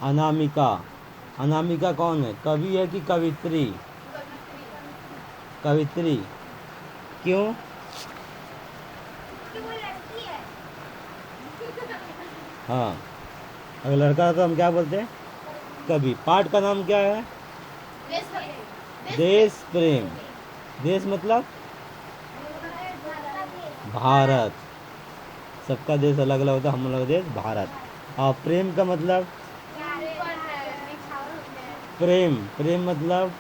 अनामिका। अनामिका कौन है, कवि है कि कवित्री? कवित्री। क्यों? हाँ, अगर लड़का है तो हम क्या बोलते हैं, कवि। पाठ का नाम क्या है? देश प्रेम। देश मतलब भारत। सबका देश अलग अलग होता है, हम लोग देश भारत। और प्रेम का मतलब, प्रेम, प्रेम मतलब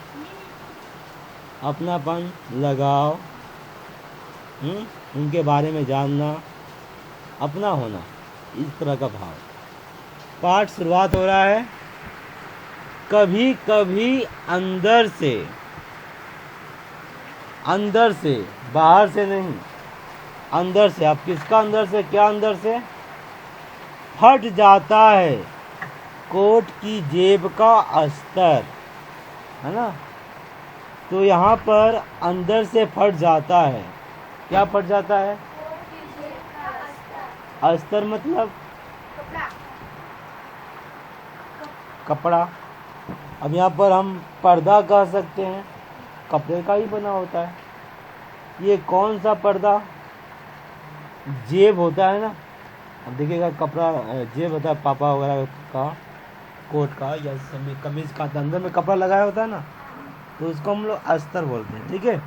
अपनापन, लगाव, उनके बारे में जानना, अपना होना, इस तरह का भाव। पाठ शुरुआत हो रहा है, कभी कभी अंदर से। अंदर से, बाहर से नहीं, अंदर से। आप किसका अंदर से, क्या अंदर से? फट जाता है कोट की जेब का अस्तर, है ना। तो यहाँ पर अंदर से फट जाता है, क्या फट जाता है? अस्तर मतलब कपड़ा। अब यहाँ पर हम पर्दा कह सकते हैं, कपड़े का ही बना होता है। ये कौन सा पर्दा? जेब होता है ना। अब देखिएगा, कपड़ा जेब होता है पापा वगैरह का, कोट का या कमीज का, अंदर में कपड़ा लगाया होता है ना, तो उसको हम लोग अस्तर बोलते हैं। ठीक है,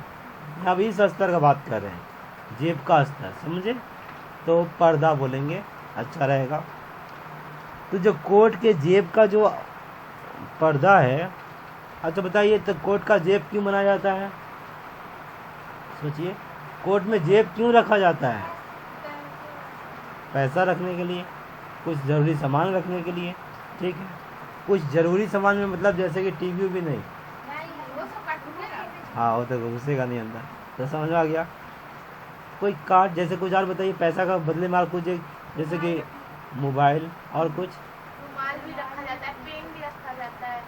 अब इस अस्तर का बात कर रहे हैं, जेब का अस्तर, समझे? तो पर्दा बोलेंगे, अच्छा रहेगा। तो जो कोट के जेब का जो पर्दा है, अच्छा बताइए, तो कोट का जेब क्यों बनाया जाता है? सोचिए, कोट में जेब क्यों रखा जाता है? पैसा रखने के लिए, कुछ ज़रूरी सामान रखने के लिए। ठीक है, कुछ ज़रूरी सामान में मतलब जैसे कि टीवी भी नहीं, हाँ वो तो घुसेगा नहीं अंदर, तो समझ में आ गया। कोई कार्ड जैसे, कुछ और बताइए, पैसा का बदले में कुछ, जैसे कि मोबाइल और कुछ, भी रखा जाता है, पेन भी रखा जाता है,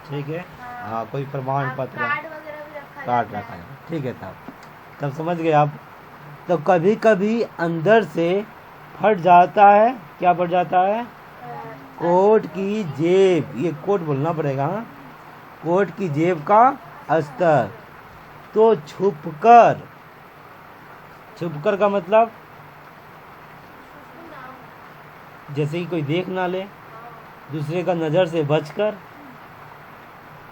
ठीक है। हाँ, कोई प्रमाण पत्र, कार्ड वगैरह भी रखा कार्ड जाता रखा है। जाता है, ठीक है। तब समझ गए आप। तो कभी कभी अंदर से फट जाता है, क्या फट जाता है? कोट की जेब, ये कोट बोलना पड़ेगा, हाँ? कोट की जेब का अस्तर। तो छुपकर, छुपकर का मतलब जैसे कि कोई देख ना ले, दूसरे का नज़र से बचकर।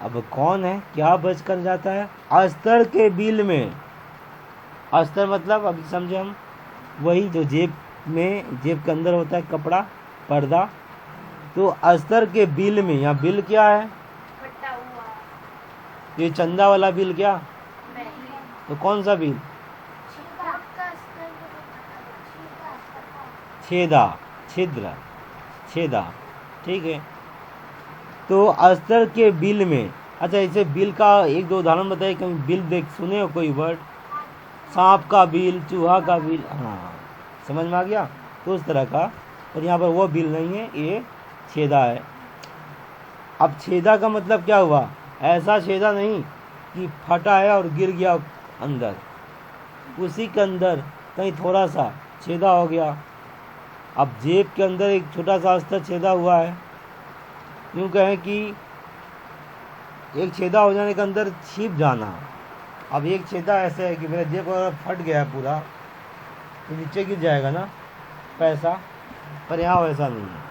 अब कौन है, क्या बचकर जाता है? अस्तर के बिल में। अस्तर मतलब, अब समझे हम, वही जो जेब में, जेब के अंदर होता है कपड़ा, पर्दा। तो अस्तर के बिल में, यहाँ बिल क्या है? फटा हुआ। ये चंदा वाला बिल क्या? नहीं। तो कौन सा बिल? छेदा, छिद्र, छेदा, ठीक है। तो अस्तर के बिल में, अच्छा इसे बिल का एक दो उदाहरण बताइए, कहीं बिल देख सुने हो कोई वर्ड? सांप का बिल, चूहा का बिल, हाँ समझ में आ गया। तो उस तरह का, और यहाँ पर वो बिल नहीं है, ये छेदा है। अब छेदा का मतलब क्या हुआ? ऐसा छेदा नहीं कि फटा है और गिर गया अंदर, उसी के अंदर कहीं थोड़ा सा छेदा हो गया। अब जेब के अंदर एक छोटा सा अस्तर छेदा हुआ है, यूँ कहें कि एक छेदा हो जाने के अंदर छिप जाना। अब एक छेदा ऐसे है कि मेरा जेब अगर फट गया है पूरा, तो नीचे गिर जाएगा ना पैसा, पर यहाँ वैसा नहीं है।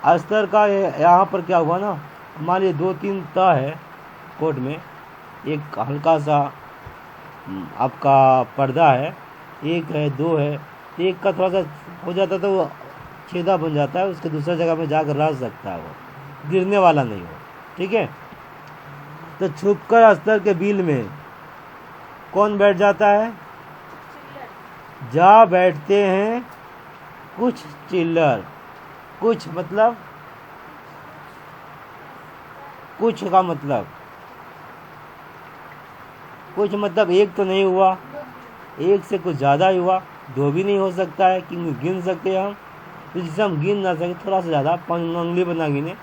अस्तर का यहाँ पर क्या हुआ ना, मान लीजिए दो तीन तह है कोट में, एक हल्का सा आपका पर्दा है, एक है, दो है, एक का थोड़ा सा हो जाता तो वो छेदा बन जाता है, उसके दूसरा जगह में जाकर रह सकता है, वो गिरने वाला नहीं हो। ठीक है, तो छुपकर अस्तर के बिल में कौन बैठ जाता है? जा बैठते हैं कुछ चिल्लर। कुछ मतलब, कुछ का मतलब, कुछ मतलब एक तो नहीं हुआ, एक से कुछ ज़्यादा ही हुआ, दो भी नहीं हो सकता है क्योंकि गिन सकते हैं हम, तो जिसे हम गिन ना सके थोड़ा सा ज़्यादा, उंगली बना गिने,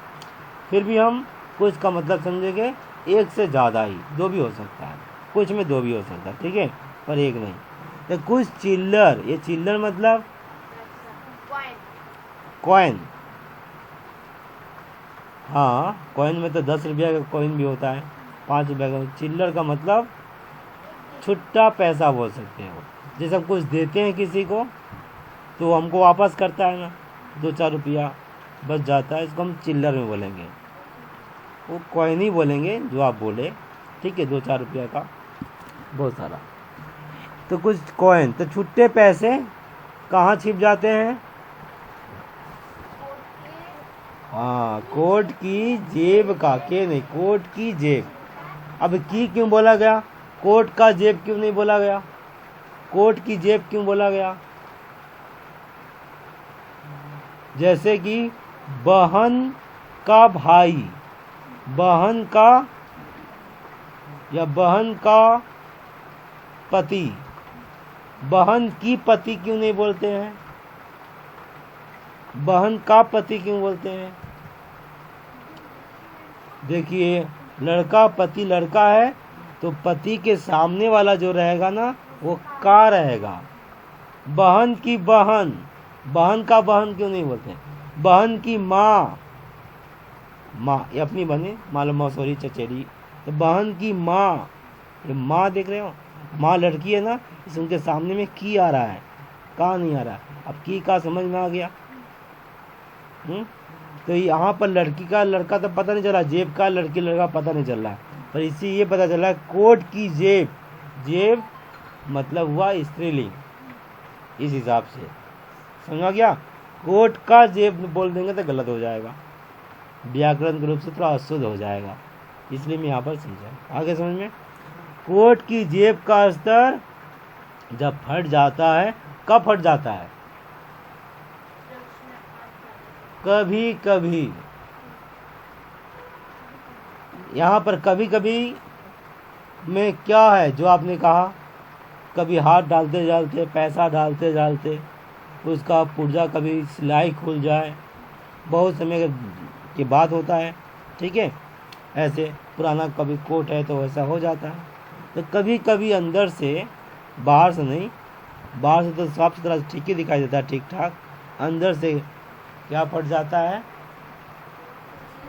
फिर भी हम कुछ का मतलब समझेंगे एक से ज़्यादा ही, दो भी हो सकता है, कुछ में दो भी हो सकता है, ठीक है, पर एक नहीं। तो कुछ चिल्लर, ये चिल्लर मतलब कॉइन, हाँ, कॉइन में तो 10 रुपया का कॉइन भी होता है, 5 रुपया का। चिल्लर का मतलब छुट्टा पैसा बोल सकते हो। जैसे हम कुछ देते हैं किसी को तो हमको वापस करता है ना, 2-4 रुपया बच जाता है, इसको हम चिल्लर में बोलेंगे। वो कॉइन ही बोलेंगे जो आप बोले, ठीक है, 2-4 रुपया का बहुत सारा। तो कुछ कॉइन, तो छुट्टे पैसे कहाँ छिप जाते हैं? हाँ, कोट की जेब का, के नहीं, कोट की जेब। अब की क्यों बोला गया? कोट का जेब क्यों नहीं बोला गया? कोट की जेब क्यों बोला गया? जैसे कि बहन का भाई, बहन का या बहन का पति, बहन की पति क्यों नहीं बोलते हैं? बहन का पति क्यों बोलते हैं? देखिए, लड़का पति लड़का है तो पति के सामने वाला जो रहेगा ना वो का रहेगा। बहन की बहन, बहन का बहन क्यों नहीं बोलते? बहन की माँ, माँ ये अपनी बहन, मालूम मौसोरी चचेरी, तो बहन की माँ, ये माँ देख रहे हो, माँ लड़की है ना, इस उनके सामने में की आ रहा है, का नहीं आ रहा। अब की का समझ में आ गया? तो यहाँ पर लड़की का लड़का तो पता नहीं चला, जेब का लड़की लड़का पता नहीं चल रहा, पर इसी ये पता चला कोट की जेब, जेब मतलब हुआ स्त्रीलिंग, इस हिसाब से समझा गया। कोट का जेब बोल देंगे तो गलत हो जाएगा, व्याकरण के रूप से थोड़ा अशुद्ध हो जाएगा, इसलिए मैं यहाँ पर समझा। आगे समझ में, कोट की जेब का स्तर जब फट जाता है, कब फट जाता है? कभी कभी। यहाँ पर कभी कभी में क्या है जो आपने कहा? कभी हाथ डालते डालते, पैसा डालते डालते उसका पुर्जा कभी सिलाई खुल जाए, बहुत समय के बाद होता है, ठीक है। ऐसे पुराना कभी कोट है तो वैसा हो जाता है। तो कभी कभी अंदर से, बाहर से नहीं, बाहर से तो साफ सुथरा ठीक ही दिखाई देता है, ठीक ठाक, अंदर से क्या फट जाता है?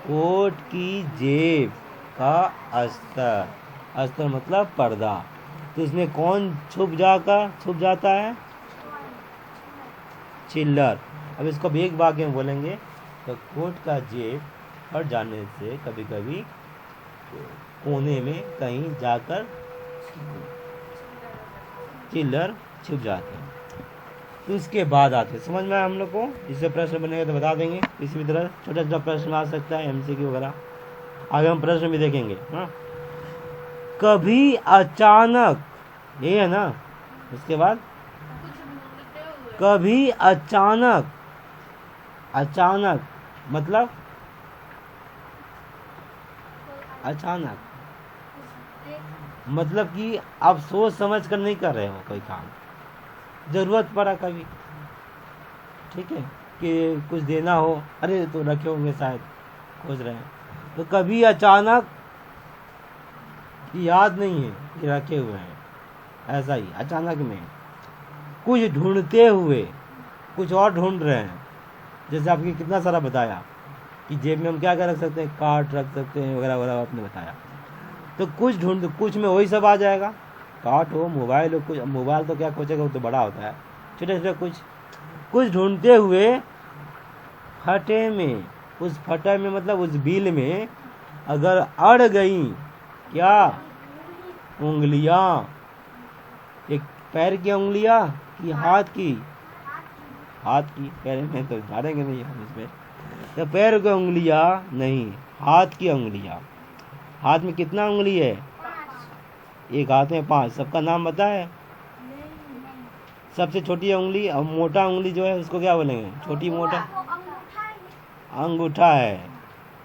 कोट की जेब का अस्तर, अस्तर मतलब पर्दा। तो इसमें कौन छुप जाता है? चिल्लर। अब इसको भी एक वाक्य में बोलेंगे तो कोट का जेब फट जाने से कभी कभी कोने में कहीं जाकर चिल्लर छुप जाते हैं। तो इसके बाद आते, समझ में आया हम लोग को? इससे प्रश्न बनेगा तो बता देंगे, किसी भी तरह छोटा छोटा प्रश्न आ सकता है, एमसीक्यू वगैरह। आगे हम प्रश्न भी देखेंगे। हाँ, कभी अचानक, ये है ना, उसके बाद कभी अचानक, अचानक मतलब अचानक मतलब कि आप सोच समझ कर नहीं कर रहे हो कोई काम, जरूरत पड़ा कभी, ठीक है, कि कुछ देना हो, अरे तो रखे होंगे शायद, खोज रहे हैं, तो कभी अचानक याद नहीं है कि रखे हुए हैं, ऐसा ही अचानक में कुछ ढूंढते हुए कुछ और ढूंढ रहे हैं। जैसे आपके कितना सारा बताया कि जेब में हम क्या क्या रख सकते हैं, कार्ड रख सकते हैं वगैरह वगैरह, आपने बताया। तो कुछ कुछ में वही सब आ जाएगा, कार्ड हो, मोबाइल हो, कुछ मोबाइल तो क्या खोजेगा, वो तो बड़ा होता है, छोटे छोटे कुछ ढूंढते हुए फटे में, उस फटे में मतलब उस बिल में अगर अड़ गई क्या उंगलियां, एक पैर की उंगलियां कि हाथ की, हाथ की, पैर में तो झाड़ेंगे नहीं हम इसमें, तो पैर की उंगलियां नहीं, हाथ की उंगलियां। हाथ में कितना उंगली है? एक हाथ में 5, सबका नाम पता है? सबसे छोटी उंगली और मोटा उंगली जो है उसको क्या बोलेंगे? छोटी मोटा अंगूठा है।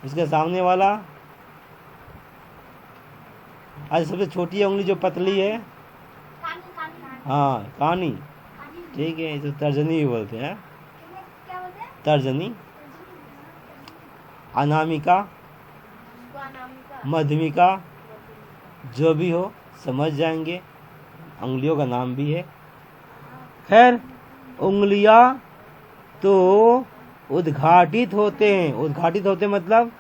उसके सामने वाला, आज सबसे छोटी उंगली जो पतली है, हाँ कानी, ठीक है, इसे तर्जनी भी बोलते हैं, तर्जनी। अनामिका, मध्यमिका, जो भी हो समझ जाएंगे, उंगलियों का नाम भी है। खैर, उंगलियां तो उद्घाटित होते हैं, उद्घाटित होते मतलब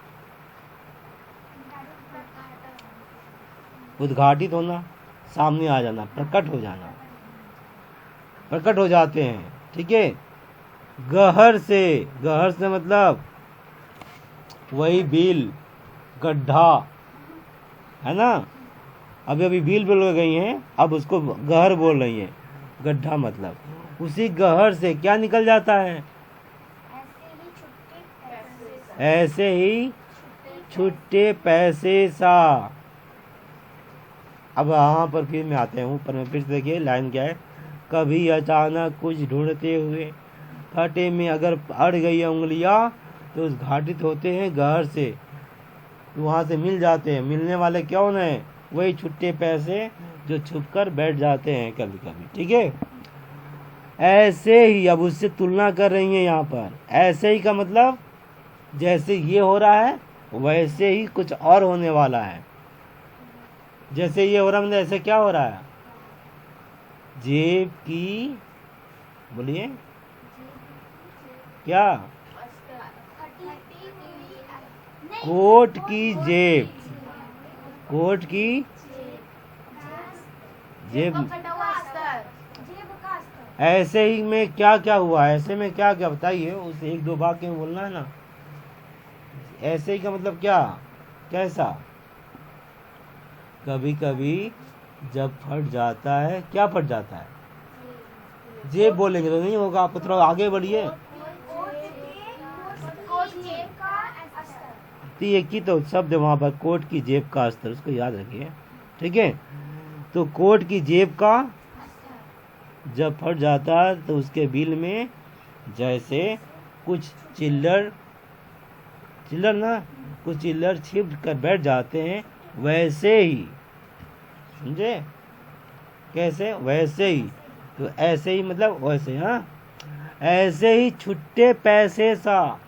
उद्घाटित होना, सामने आ जाना, प्रकट हो जाना, प्रकट हो जाते हैं। ठीक है। गहर से मतलब वही बिल, गड्ढा, है ना। अभी अभी बिल बोल गई हैं, अब उसको गहर बोल रही हैं। गड्ढा मतलब उसी गहर से क्या निकल जाता है? ऐसे ही छुट्टे पैसे सा। अब यहाँ पर फिर मैं आते हैं ऊपर में, फिर से देखिए लाइन क्या है। कभी अचानक कुछ ढूंढते हुए फटे में अगर अड़ गई उंगलियां तो उस घाटित होते हैं गहर से, तो वहाँ से मिल जाते हैं। मिलने वाले कौन है? वही छुट्टे पैसे जो छुप कर बैठ जाते हैं कभी कभी। ठीक है। ऐसे ही, अब उससे तुलना कर रही है यहाँ पर। ऐसे ही का मतलब जैसे ये हो रहा है वैसे ही कुछ और होने वाला है। जैसे ये हो रहा है मतलब ऐसे क्या हो रहा है? जेब की, बोलिए क्या? कोट की जेब, कोट की जेब। फटा हुआ अस्तर। ऐसे ही में क्या क्या हुआ? ऐसे में क्या क्या बताइए, उस एक दो वाक्य में बोलना है ना। ऐसे ही का मतलब क्या, कैसा? कभी कभी जब फट जाता है, क्या फट जाता है? जेब बोलेंगे तो नहीं होगा, आप थोड़ा आगे बढ़िए। तो एक ही तो शब्द है वहां पर, कोट की जेब का अस्तर, उसको याद रखिए। ठीक है। तो कोट की जेब का जब फट जाता है तो उसके बिल में जैसे कुछ चिल्लर ना, कुछ चिल्लर छिप कर बैठ जाते हैं, वैसे ही। समझे? कैसे? वैसे ही। तो ऐसे ही मतलब वैसे, हाँ। ऐसे ही छुट्टे पैसे सा,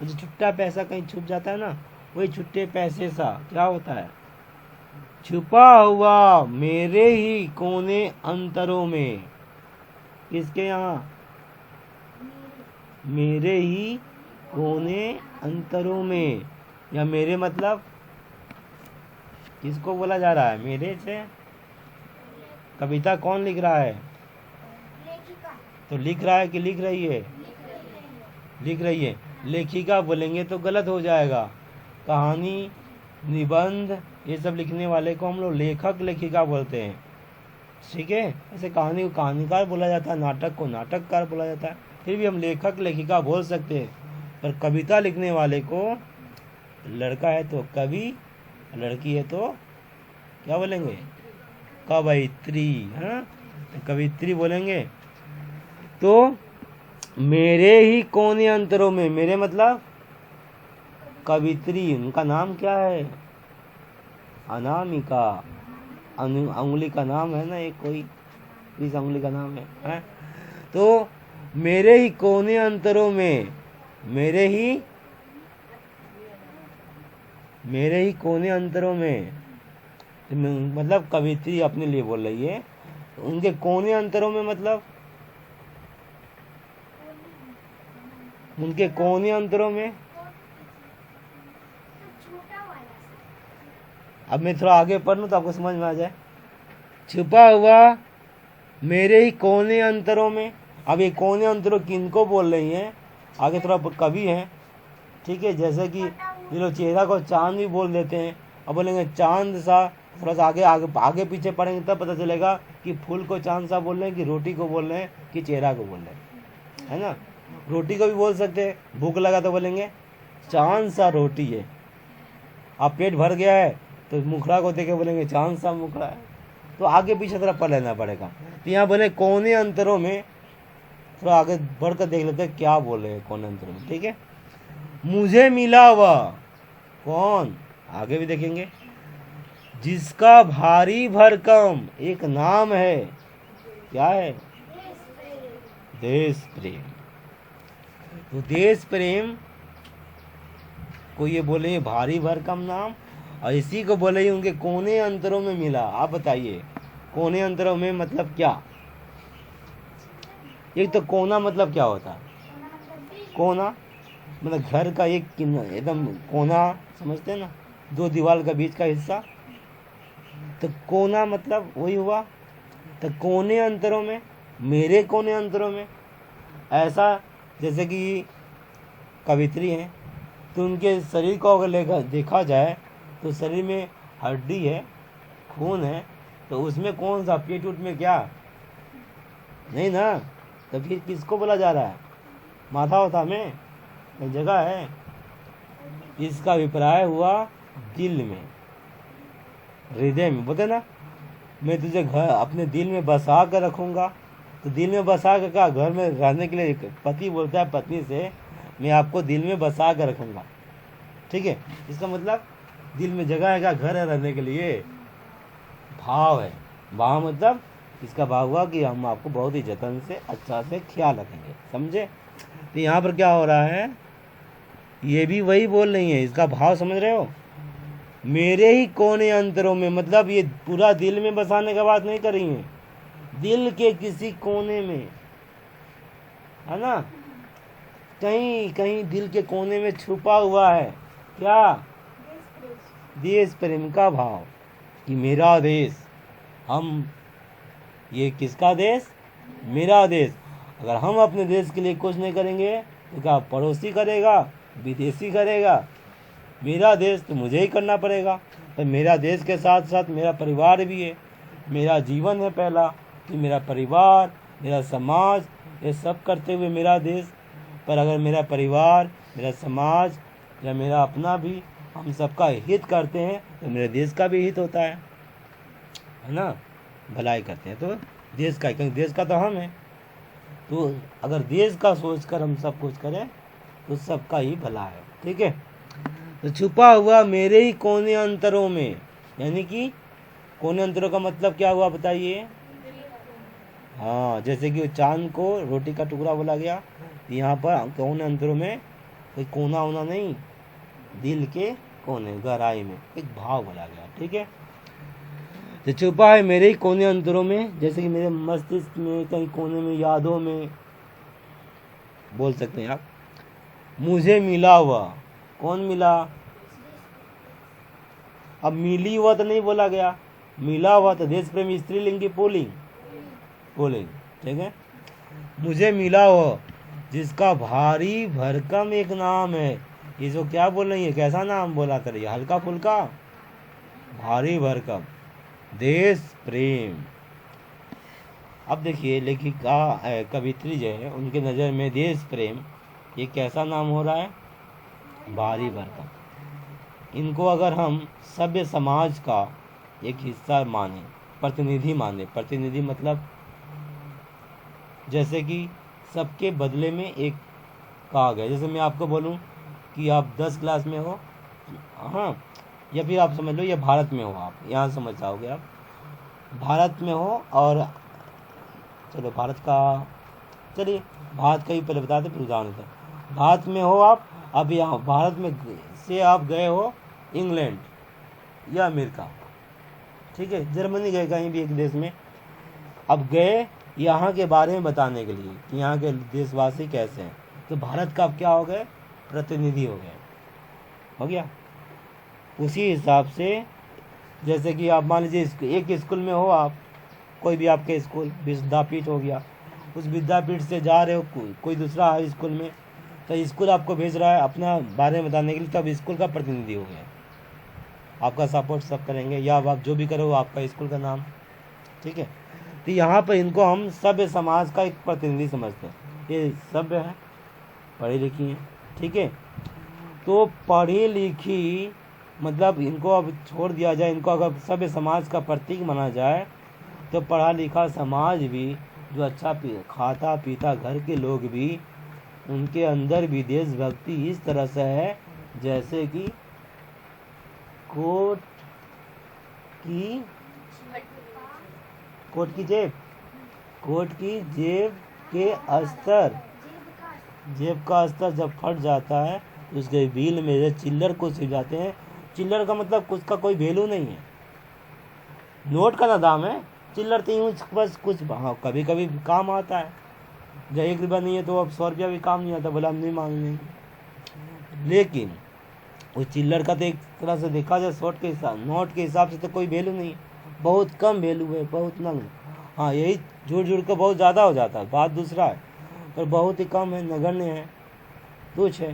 जो छुट्टा पैसा कहीं छुप जाता है ना, वही छुट्टे पैसे सा क्या होता है? छुपा हुआ मेरे ही कोने अंतरों में। किसके यहाँ? मेरे ही कोने अंतरों में। या मेरे मतलब किसको बोला जा रहा है? मेरे से। कविता कौन लिख रहा है? तो लिख रहा है कि लिख रही है? लिख रही है। लेखिका बोलेंगे तो गलत हो जाएगा। कहानी, निबंध, ये सब लिखने वाले को हम लोग लेखक लेखिका बोलते हैं। ठीक है। ऐसे कहानी को कहानीकार बोला जाता है, नाटक को नाटककार बोला जाता है, फिर भी हम लेखक लेखिका बोल सकते हैं। पर कविता लिखने वाले को, लड़का है तो कवि, लड़की है तो क्या बोलेंगे? कवयित्री। हाँ, तो कवित्री बोलेंगे। तो मेरे ही कोने अंतरों में, मेरे मतलब कवित्री, उनका नाम क्या है? अनामिका। अंगुली का नाम है ना, एक कोई इस अंगुली का नाम है? तो मेरे ही कोने अंतरों में, मेरे ही कोने अंतरों में, मतलब कवित्री अपने लिए बोल रही है। उनके कोने अंतरों में मतलब उनके कोने अंतरों में। अब मैं थोड़ा आगे पढ़ लूँ तो आपको समझ में आ जाए। छुपा हुआ मेरे ही कोने अंतरों में। अब ये कोने अंतरों किनको बोल रही हैं? आगे थोड़ा कवि हैं। ठीक है। जैसे कि ये लोग चेहरा को चांद भी बोल देते हैं। अब बोलेंगे चांद सा, थोड़ा सा आगे पीछे पढ़ेंगे तब पता चलेगा कि फूल को चांद सा बोल रहे हैं, कि रोटी को बोल रहे हैं, कि चेहरा को बोल रहे हैं, है ना। रोटी को भी बोल सकते हैं। भूख लगा तो बोलेंगे चांद सा रोटी है। अब पेट भर गया है तो मुखड़ा को देखे बोलेंगे चांद सा मुखड़ा है। तो आगे पीछे थोड़ा पढ़ लेना पड़ेगा। तो यहाँ बोले कोने अंतरों में, थोड़ा आगे बढ़कर देख लेते हैं क्या बोल रहे हैं कोने अंतरों में। ठीक है। मुझे मिला वह कौन, आगे भी देखेंगे, जिसका भारी भरकम एक नाम है। क्या है? देश प्रेम। तो देश प्रेम को ये बोले भारी भरकम नाम, और इसी को बोले ही उनके कोने अंतरों में मिला। आप बताइए कोने अंतरों में मतलब क्या? एक तो कोना मतलब क्या होता है? कोना मतलब घर का एक एकदम कोना, समझते हैं ना, दो दीवार का बीच का हिस्सा। तो कोना मतलब वही हुआ, तो कोने अंतरों में, मेरे कोने अंतरों में। ऐसा जैसे कि कवित्री हैं, तो उनके शरीर को अगर लेकर देखा जाए तो शरीर में हड्डी है, खून है, तो उसमें कौन सा पेट उट में क्या नहीं ना, तो फिर किसको बोला जा रहा है? माथा वाथा में एक जगह है। इसका अभिप्राय हुआ दिल में, हृदय में। बोलते ना, मैं तुझे घर अपने दिल में बसा कर रखूंगा। तो दिल में बसा कर क्या, घर में रहने के लिए पति बोलता है पत्नी से, मैं आपको दिल में बसा कर रखूंगा। ठीक है, इसका मतलब दिल में जगह है क्या, घर है रहने के लिए, भाव है। भाव मतलब इसका भाव हुआ कि हम आपको बहुत ही जतन से अच्छा से ख्याल रखेंगे, समझे। तो यहाँ पर क्या हो रहा है, ये भी वही बोल रही है, इसका भाव समझ रहे हो। मेरे ही कोने अंतरों में, मतलब ये पूरा दिल में बसाने का बात नहीं कर रही है, दिल के किसी कोने में, है ना, कहीं कहीं दिल के कोने में छुपा हुआ है क्या, देश प्रेम का भाव, कि मेरा देश, हम, ये किसका देश, मेरा देश। अगर हम अपने देश के लिए कुछ नहीं करेंगे तो क्या पड़ोसी करेगा, विदेशी करेगा, मेरा देश तो मुझे ही करना पड़ेगा। तो मेरा देश के साथ साथ मेरा परिवार भी है, मेरा जीवन है पहला, कि मेरा परिवार, मेरा समाज, ये सब करते हुए मेरा देश। पर अगर मेरा परिवार, मेरा समाज या मेरा अपना भी, हम सबका हित करते हैं तो मेरे देश का भी हित होता है ना, भलाई करते हैं तो देश का, क्योंकि देश का तो हम है। तो अगर देश का सोचकर हम सब कुछ करें तो सबका ही भला है। ठीक है, तो छुपा हुआ मेरे ही कोने अंतरों में, यानी कि कोने अंतरों का मतलब क्या हुआ बताइए। हाँ, जैसे कि चांद को रोटी का टुकड़ा बोला गया, तो यहाँ पर कोने अंतरों में कोई कोना होना नहीं, दिल के कोने गहराई में एक भाव बोला गया। ठीक है, तो छुपा है मेरे ही कोने अंतरों में, जैसे कि मेरे मस्तिष्क में, कहीं कोने में, यादों में बोल सकते हैं आप। मुझे मिला हुआ, कौन मिला, अब मिली हुआ तो नहीं बोला गया, मिला हुआ तो देश प्रेमी स्त्रीलिंग की पुल्लिंग। ठीक है, मुझे मिला हुआ जिसका भारी भरकम एक नाम है। ये जो क्या बोल रही है, कैसा नाम बोला कर रही है, हल्का फुल्का, भारी भरकम, देश प्रेम। अब देखिए लेखिका कवित्री जो है, उनके नज़र में देश प्रेम ये कैसा नाम हो रहा है, भारी भरकम। इनको अगर हम सभ्य समाज का एक हिस्सा माने, प्रतिनिधि माने, प्रतिनिधि मतलब जैसे कि सबके बदले में एक कहा गया। जैसे मैं आपको बोलूं कि आप 10 क्लास में हो, हाँ, या फिर आप समझ लो ये भारत में हो, आप यहाँ समझ जाओगे, आप भारत में हो, और चलो भारत का, चलिए भारत का ही पहले बता दें फिर उदाहरण दें। भारत में हो आप, अब यहाँ भारत में से आप गए हो इंग्लैंड या अमेरिका, ठीक है, जर्मनी गए, कहीं भी एक देश में, अब गए यहाँ के बारे में बताने के लिए कि यहाँ के देशवासी कैसे हैं, तो भारत का अब क्या हो गए, प्रतिनिधि हो गया। उसी हिसाब से जैसे कि आप मान लीजिए एक स्कूल में हो आप, कोई भी आपके स्कूल विद्यापीठ हो गया, उस विद्यापीठ से जा रहे हो कोई दूसरा हाई स्कूल में, तो स्कूल आपको भेज रहा है अपना बारे में बताने के लिए, तब स्कूल का प्रतिनिधि हो गया, आपका सपोर्ट सब करेंगे, या आप जो भी करो आपका स्कूल का नाम। ठीक है, तो यहाँ पर इनको हम सभ्य समाज का एक प्रतिनिधि समझते हैं, ये सभ्य है, पढ़ी लिखी है। ठीक है, तो पढ़ी लिखी मतलब इनको अब छोड़ दिया जाए, इनको अगर सभ्य समाज का प्रतीक माना जाए, तो पढ़ा लिखा समाज भी, जो अच्छा खाता पीता घर के लोग भी, उनके अंदर भी देशभक्ति इस तरह से है जैसे कि कोट की जेब के अस्तर, जेब का अस्तर जब फट जाता है तो उसके बिल में चिल्लर को सिल जाते हैं। चिल्लर का मतलब उसका कोई वैल्यू नहीं है, नोट का ना दाम है, चिल्लर तो यूँ बस कुछ, हाँ कभी कभी काम आता है, जब 1 रुपया नहीं है तो अब 100 रुपया भी काम नहीं आता, बोला हम नहीं मांगेंगे। लेकिन वो चिल्लर का तो एक तरह से देखा जाए नोट के हिसाब से तो कोई वैल्यू नहीं है, बहुत कम वैल्यू है, बहुत नगण्य। हाँ, यही जुड़ जुड़ कर बहुत ज़्यादा हो जाता है, बात दूसरा है, पर बहुत ही कम है, नगण्य है, तुच्छ है।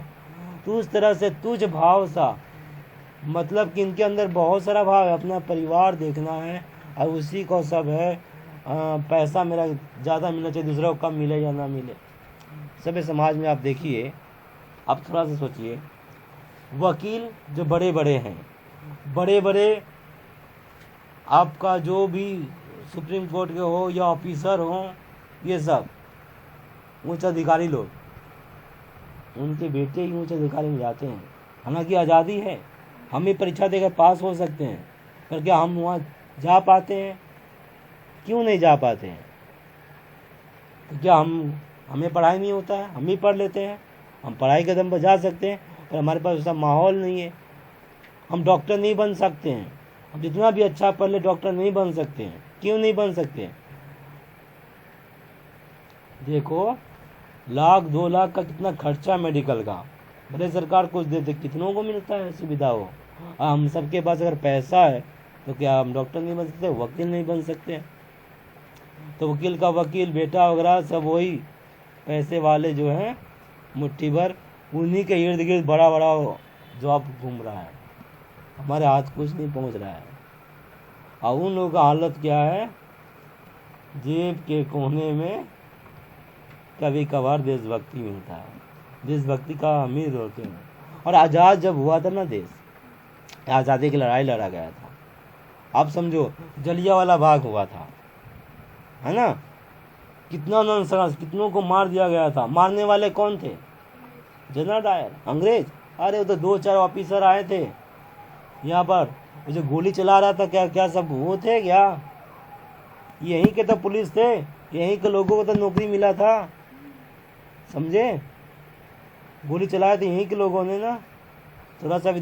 तो उस तरह से तुच्छ भाव सा, मतलब कि इनके अंदर बहुत सारा भाव है, अपना परिवार देखना है, और उसी को सब है पैसा मेरा ज़्यादा मिलना चाहिए, दूसरा को कम मिले या ना मिले। सभी समाज में आप देखिए, आप थोड़ा सा सोचिए, वकील जो बड़े बड़े हैं, बड़े बड़े आपका जो भी सुप्रीम कोर्ट के हो या ऑफिसर हो, ये सब उच्च अधिकारी लोग, उनके बेटे ही उच्च अधिकारी में जाते हैं। हालांकि आज़ादी है, हम भी परीक्षा देकर पास हो सकते हैं, पर क्या हम वहाँ जा पाते हैं? क्यों नहीं जा पाते हैं? तो क्या हमें पढ़ाई नहीं होता है? हम भी पढ़ लेते हैं, हम पढ़ाई के दम पर जा सकते हैं, पर हमारे पास ऐसा माहौल नहीं है। हम डॉक्टर नहीं बन सकते हैं, हम जितना भी अच्छा पढ़ ले डॉक्टर नहीं बन सकते हैं। क्यों नहीं बन सकते? देखो, 1,00,000-2,00,000 का कितना खर्चा मेडिकल का, भले सरकार कुछ देते, कितनों को मिलता है सुविधा हो। हम सबके पास अगर पैसा है तो क्या हम डॉक्टर नहीं बन सकते, वकील नहीं बन सकते? तो वकील का वकील बेटा वगैरह सब वही पैसे वाले जो हैं, मुट्ठी भर, उन्हीं के इर्द गिर्द बड़ा बड़ा जॉब घूम रहा है, हमारे हाथ कुछ नहीं पहुंच रहा है। और उन लोगों का हालत क्या है? जेब के कोने में कभी कभार देशभक्ति मिलता है, देशभक्ति का अमीर होते हैं। और आज़ाद जब हुआ था ना देश, आज़ादी की लड़ाई लड़ा गया था, आप समझो जलियांवाला बाग हुआ था, है ना? कितना नरसंहार, कितनों को मार दिया गया था। मारने वाले कौन थे? जनरल डायर, अंग्रेज। अरे वो तो 2-4 ऑफिसर आए थे यहाँ पर, वो जो गोली चला रहा था, क्या क्या सब वो थे क्या? यहीं के तो पुलिस थे, यहीं के लोगों को तो नौकरी मिला था, समझे? गोली चलाए थे यहीं के लोगों ने ना, थोड़ा सा भी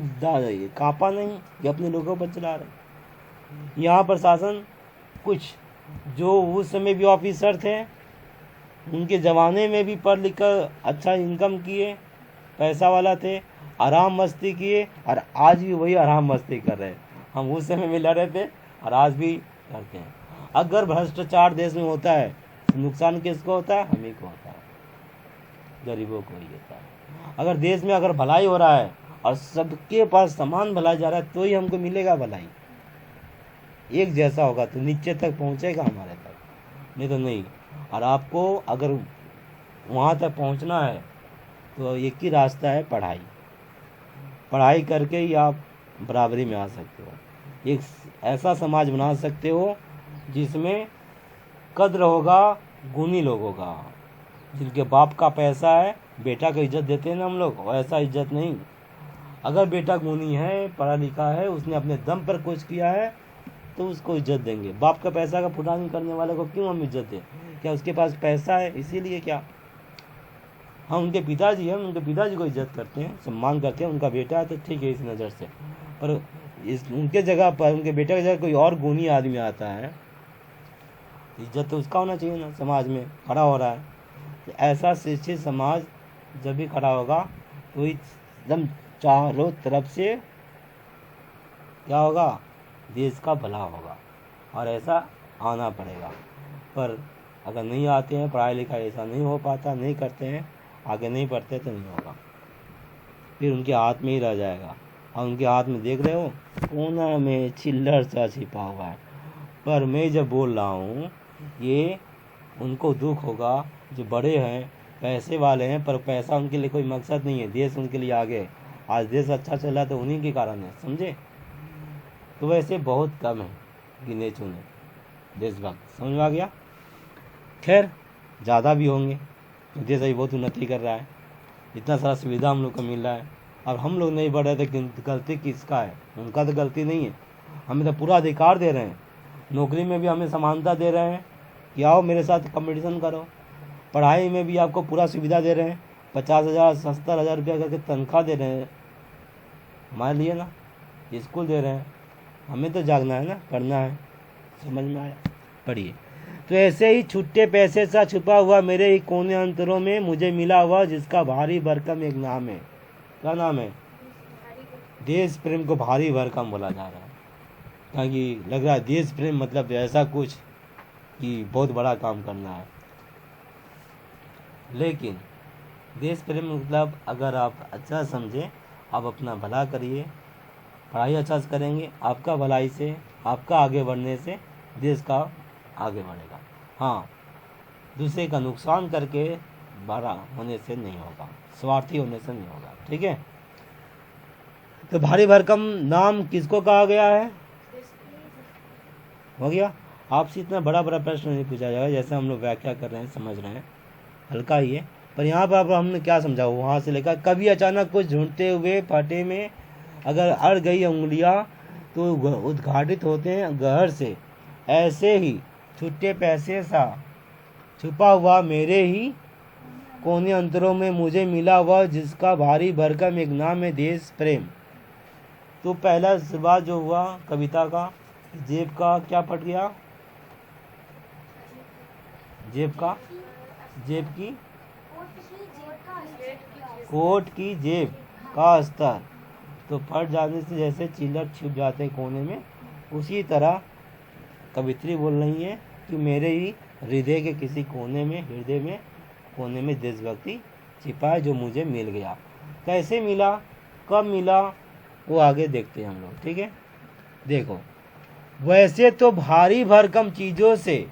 कांपा नहीं कि अपने लोगों पर चला रहे। यहाँ प्रशासन कुछ जो उस समय भी ऑफिसर थे, उनके ज़माने में भी पढ़ लिख कर अच्छा इनकम किए, पैसा वाला थे, आराम मस्ती किए, और आज भी वही आराम मस्ती कर रहे हैं। हम उस समय में लड़े थे और आज भी करते हैं। अगर भ्रष्टाचार देश में होता है तो नुकसान किसको होता है? हम ही को होता है, गरीबों को ही होता है। अगर देश में अगर भलाई हो रहा है और सबके पास समान भलाई जा रहा है, तो ही हमको मिलेगा भलाई। एक जैसा होगा तो नीचे तक पहुंचेगा हमारे तक, नहीं तो नहीं। और आपको अगर वहाँ तक पहुंचना है तो एक ही रास्ता है, पढ़ाई। पढ़ाई करके ही आप बराबरी में आ सकते हो। एक ऐसा समाज बना सकते हो जिसमें कद्र होगा गुणी लोगों का, जिनके बाप का पैसा है, बेटा को इज्जत देते हैं ना हम लोग, वैसा इज्जत नहीं। अगर बेटा गुणी है, पढ़ा लिखा है, उसने अपने दम पर कुछ किया है, तो उसको इज्जत देंगे। बाप का पैसा का फुटानी करने वाले को क्यों हम इज्जत दें? क्या उसके पास पैसा है इसीलिए? क्या हम उनके पिताजी हैं, उनके पिताजी को इज्जत करते हैं, सम्मान करते हैं, उनका बेटा है तो ठीक है इस नज़र से। पर उनके जगह पर, उनके बेटे की जगह कोई और गुणी आदमी आता है, इज्जत तो उसका होना चाहिए ना। समाज में खड़ा हो रहा है तो ऐसा शिक्षित समाज जब भी खड़ा होगा तो एकदम चारों तरफ से क्या होगा? देश का भला होगा। और ऐसा आना पड़ेगा। पर अगर नहीं आते हैं, पढ़ाई लिखाई ऐसा नहीं हो पाता, नहीं करते हैं, आगे नहीं बढ़ते तो नहीं होगा, फिर उनके हाथ में ही रह जाएगा। और उनके हाथ में देख रहे हो कोना में चिल्लर सा छिपा हुआ है। पर मैं जब बोल रहा हूँ ये उनको दुख होगा जो बड़े हैं, पैसे वाले हैं, पर पैसा उनके लिए कोई मकसद नहीं है, देश उनके लिए आगे। आज देश अच्छा चल रहा है तो उन्हीं के कारण है, समझे? तो वैसे बहुत कम है, गिने चुने देशभक्त, समझ में आ गया? खैर ज़्यादा भी होंगे, देश अभी बहुत उन्नति कर रहा है, इतना सारा सुविधा हम लोग को मिल रहा है। अब हम लोग नहीं बढ़ रहे तो गलती किसका है? उनका तो गलती नहीं है, हमें तो पूरा अधिकार दे रहे हैं। नौकरी में भी हमें समानता दे रहे हैं कि आओ मेरे साथ कंपटीशन करो। पढ़ाई में भी आपको पूरा सुविधा दे रहे हैं, 50,000 70,000 रुपया करके तनख्वाह दे रहे हैं हमारे लिए ना, स्कूल दे रहे हैं। हमें तो जागना है ना, पढ़ना है। समझ में आया? पढ़िए। तो ऐसे ही छुट्टे पैसे सा छुपा हुआ मेरे ही कोने अंतरों में मुझे मिला हुआ जिसका भारी भरकम एक नाम है। क्या नाम है? देश प्रेम को भारी भरकम बोला जा रहा है। कि लग रहा है देश प्रेम मतलब ऐसा कुछ कि बहुत बड़ा काम करना है, लेकिन देश प्रेम मतलब अगर आप अच्छा समझें, आप अपना भला करिए, पढ़ाई अच्छा से करेंगे, आपका भलाई से, आपका आगे बढ़ने से देश का आगे बढ़ेगा। हाँ, दूसरे का नुकसान करके बड़ा होने से नहीं होगा, स्वार्थी होने से नहीं होगा। ठीक है, तो भारी भरकम नाम किसको कहा गया है? हो गया। आपसे इतना बड़ा बड़ा प्रश्न नहीं पूछा जाएगा, जैसे हम लोग व्याख्या कर रहे हैं, समझ रहे हैं, हल्का ही है। पर यहाँ पर अब हमने क्या समझा, वहाँ से लेकर कभी अचानक कुछ ढूंढते हुए फाटे में अगर अड़ गई उंगलियाँ तो उद्घाटित होते हैं गहर से, ऐसे ही छुट्टे पैसे सा छुपा हुआ मेरे ही कोने अंतरों में मुझे मिला वह जिसका भारी भरकम एक नाम है देश प्रेम। तो पहला शुरुआत जो हुआ कविता का, जेब का क्या फट गया? जेब का, जेब की, कोट की जेब का अस्तर, तो फट जाने से जैसे चिल्लर छिप जाते कोने में, उसी तरह कवित्री बोल रही है कि मेरे ही हृदय के किसी कोने में, हृदय में कोने में देशभक्ति छिपा है जो मुझे मिल गया। कैसे मिला, कब मिला, वो आगे देखते हैं हम लोग। ठीक है, देखो, वैसे तो भारी भरकम चीज़ों से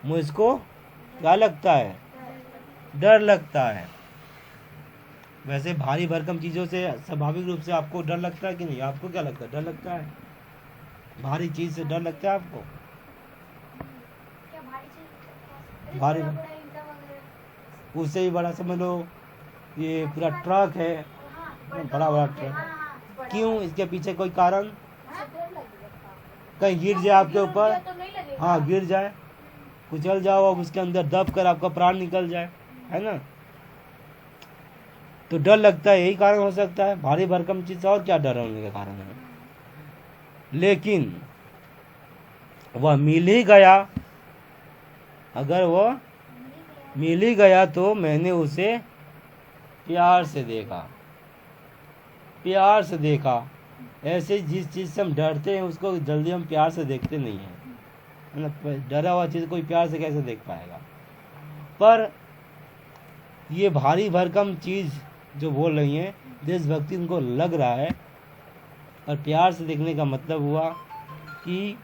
मुझको क्या लगता है? डर लगता है। वैसे भारी भरकम चीज़ों से स्वाभाविक रूप से आपको डर लगता है कि नहीं? आपको क्या लगता है? डर लगता है? भारी चीज़ से डर लगता है आपको? भारी, उससे ही बड़ा समझ लो, ये पूरा ट्रक है, बड़ा बड़ा ट्रक। क्यों? इसके पीछे कोई कारण? कहीं गिर जाए आपके ऊपर, हाँ गिर जाए, कुचल जाओ और उसके अंदर दब कर आपका प्राण निकल जाए, है ना? तो डर लगता है, यही कारण हो सकता है। भारी भरकम चीज और क्या डर होने का कारण है? लेकिन वह मिल ही गया, अगर वह मिल ही गया तो मैंने उसे प्यार से देखा, प्यार से देखा। ऐसे जिस चीज़ से हम डरते हैं उसको जल्दी हम प्यार से देखते नहीं हैं, है ना? डरा हुआ चीज़ कोई प्यार से कैसे देख पाएगा? पर ये भारी भरकम चीज़ जो बोल रही हैं देशभक्ति उनको लग रहा है, और प्यार से देखने का मतलब हुआ कि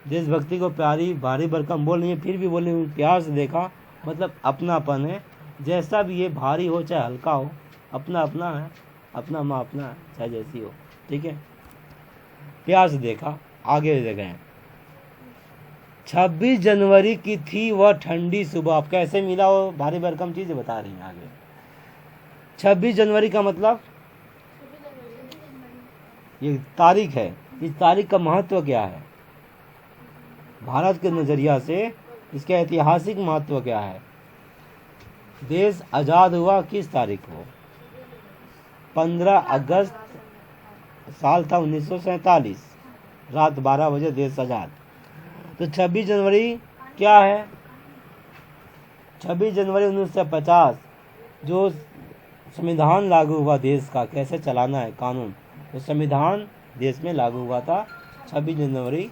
देशभक्ति को प्यारी भारी भरकम बोल रही है, फिर भी बोल रही हूँ प्यार से देखा, मतलब अपनापन है। जैसा भी ये भारी हो चाहे हल्का हो, अपना अपना है, अपना माँ अपना है, चाहे जैसी हो। ठीक है, प्यार से देखा। आगे देखें, 26 जनवरी की थी वह ठंडी सुबह। अब कैसे मिला वो भारी भरकम चीज़ बता रही हैं आगे। 26 जनवरी का मतलब ये तारीख है, इस तारीख का महत्व क्या है भारत के नज़रिया से? इसका ऐतिहासिक महत्व क्या है? देश आज़ाद हुआ किस तारीख को? 15 अगस्त साल था 1947, रात 12 बजे देश आज़ाद। तो 26 जनवरी क्या है? 26 जनवरी 1950 जो संविधान लागू हुआ देश का, कैसे चलाना है कानून, तो संविधान देश में लागू हुआ था 26 जनवरी।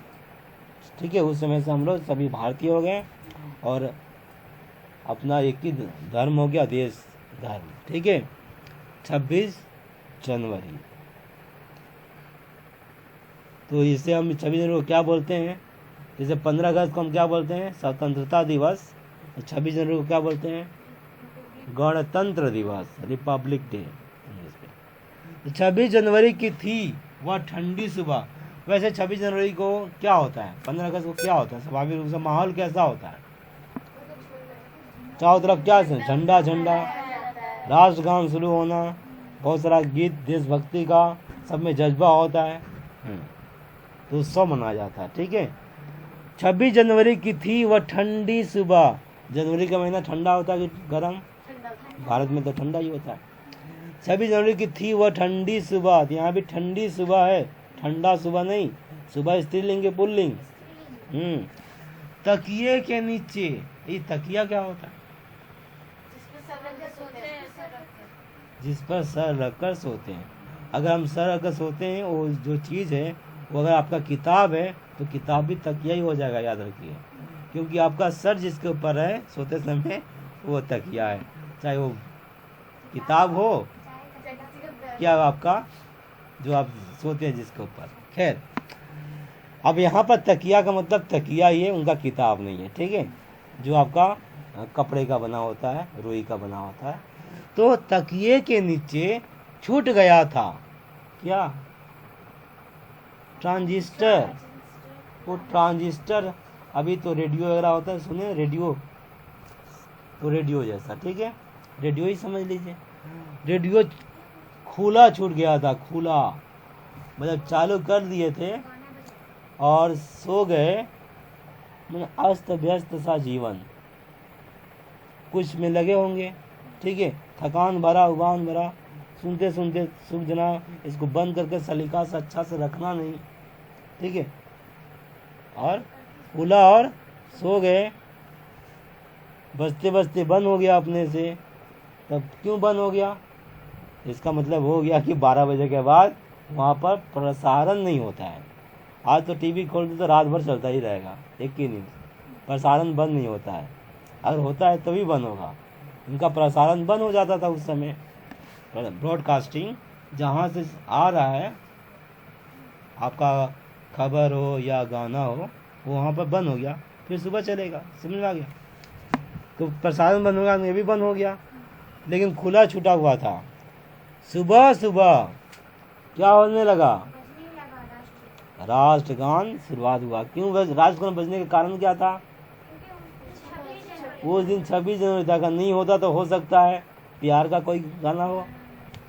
ठीक है, उस समय से हम लोग सभी भारतीय हो गए और अपना एक ही धर्म हो गया, देश धर्म। ठीक है, 26 जनवरी। तो इसे हम 26 जनवरी को क्या बोलते हैं? जैसे 15 अगस्त को हम क्या बोलते हैं? स्वतंत्रता दिवस। 26 जनवरी को क्या बोलते हैं? गणतंत्र दिवस, रिपब्लिक डे इंग्लिश में। तो 26 जनवरी की थी वह ठंडी सुबह। वैसे 26 जनवरी को क्या होता है? 15 अगस्त को क्या होता है? स्वाभाविक रूप से माहौल कैसा होता है? चारों तरफ क्या है? झंडा झंडा, राष्ट्रगान शुरू होना, बहुत सारा गीत देशभक्ति का, सब में जज्बा होता है, तो उत्सव मनाया जाता है। ठीक है, 26 जनवरी की थी वह ठंडी सुबह। जनवरी का महीना ठंडा होता है कि गर्म? भारत में तो ठंडा ही होता है। 26 जनवरी की थी वह ठंडी सुबह। यहाँ भी ठंडी सुबह है, ठंडा सुबह नहीं। सुबह स्त्रीलिंग के पुल्लिंग। तकिए के नीचे, ये तकिया क्या होता है? जिस पर सर रखकर सोते हैं। अगर हम सर रखकर सोते हैं, वो जो चीज़ है वो अगर आपका किताब है तो किताब भी तकिया ही हो जाएगा, याद रखिए, क्योंकि आपका सर जिसके ऊपर है सोते समय वो तकिया है, चाहे वो किताब हो क्या आपका जो आप सोते हैं जिसके ऊपर। खैर, अब यहाँ पर तकिया का मतलब तकिया ही है, उनका किताब नहीं है, ठीक है, जो आपका कपड़े का बना होता है, रुई का बना होता है। तो तकिए के नीचे छूट गया था क्या? ट्रांजिस्टर। वो ट्रांजिस्टर अभी तो रेडियो वगैरह होता है, सुने रेडियो, तो रेडियो जैसा, ठीक है, रेडियो ही समझ लीजिए। रेडियो खुला छूट गया था, खुला मतलब चालू कर दिए थे और सो गए, मतलब अस्त व्यस्त सा जीवन, कुछ में लगे होंगे, ठीक है, थकान भरा उबान भरा, सुनते सुनते सूख जाना, इसको बंद करके सलीका से अच्छा से रखना नहीं, ठीक है, और खुला और सो गए, बजते बजते बंद हो गया अपने से। तब क्यों बंद हो गया? इसका मतलब हो गया कि 12 बजे के बाद वहाँ पर प्रसारण नहीं होता है। आज तो टीवी खोल दो तो रात भर चलता ही रहेगा, एक ही न्यूज़, प्रसारण बंद नहीं होता है, अगर होता है तभी बंद होगा। इनका प्रसारण बंद हो जाता था उस समय, ब्रॉडकास्टिंग जहाँ से आ रहा है आपका खबर हो या गाना हो, वो वहाँ पर बंद हो गया, फिर सुबह चलेगा, समझ में आ गया? तो प्रसारण बंद होगा, ये भी बंद हो गया, लेकिन खुला छूटा हुआ था। सुबह सुबह क्या होने लगा? राष्ट्रगान शुरुआत हुआ। क्यों राष्ट्रगान बजने के कारण क्या था? उस दिन 26 जनवरी था, नहीं होता तो हो सकता है प्यार का कोई गाना हो,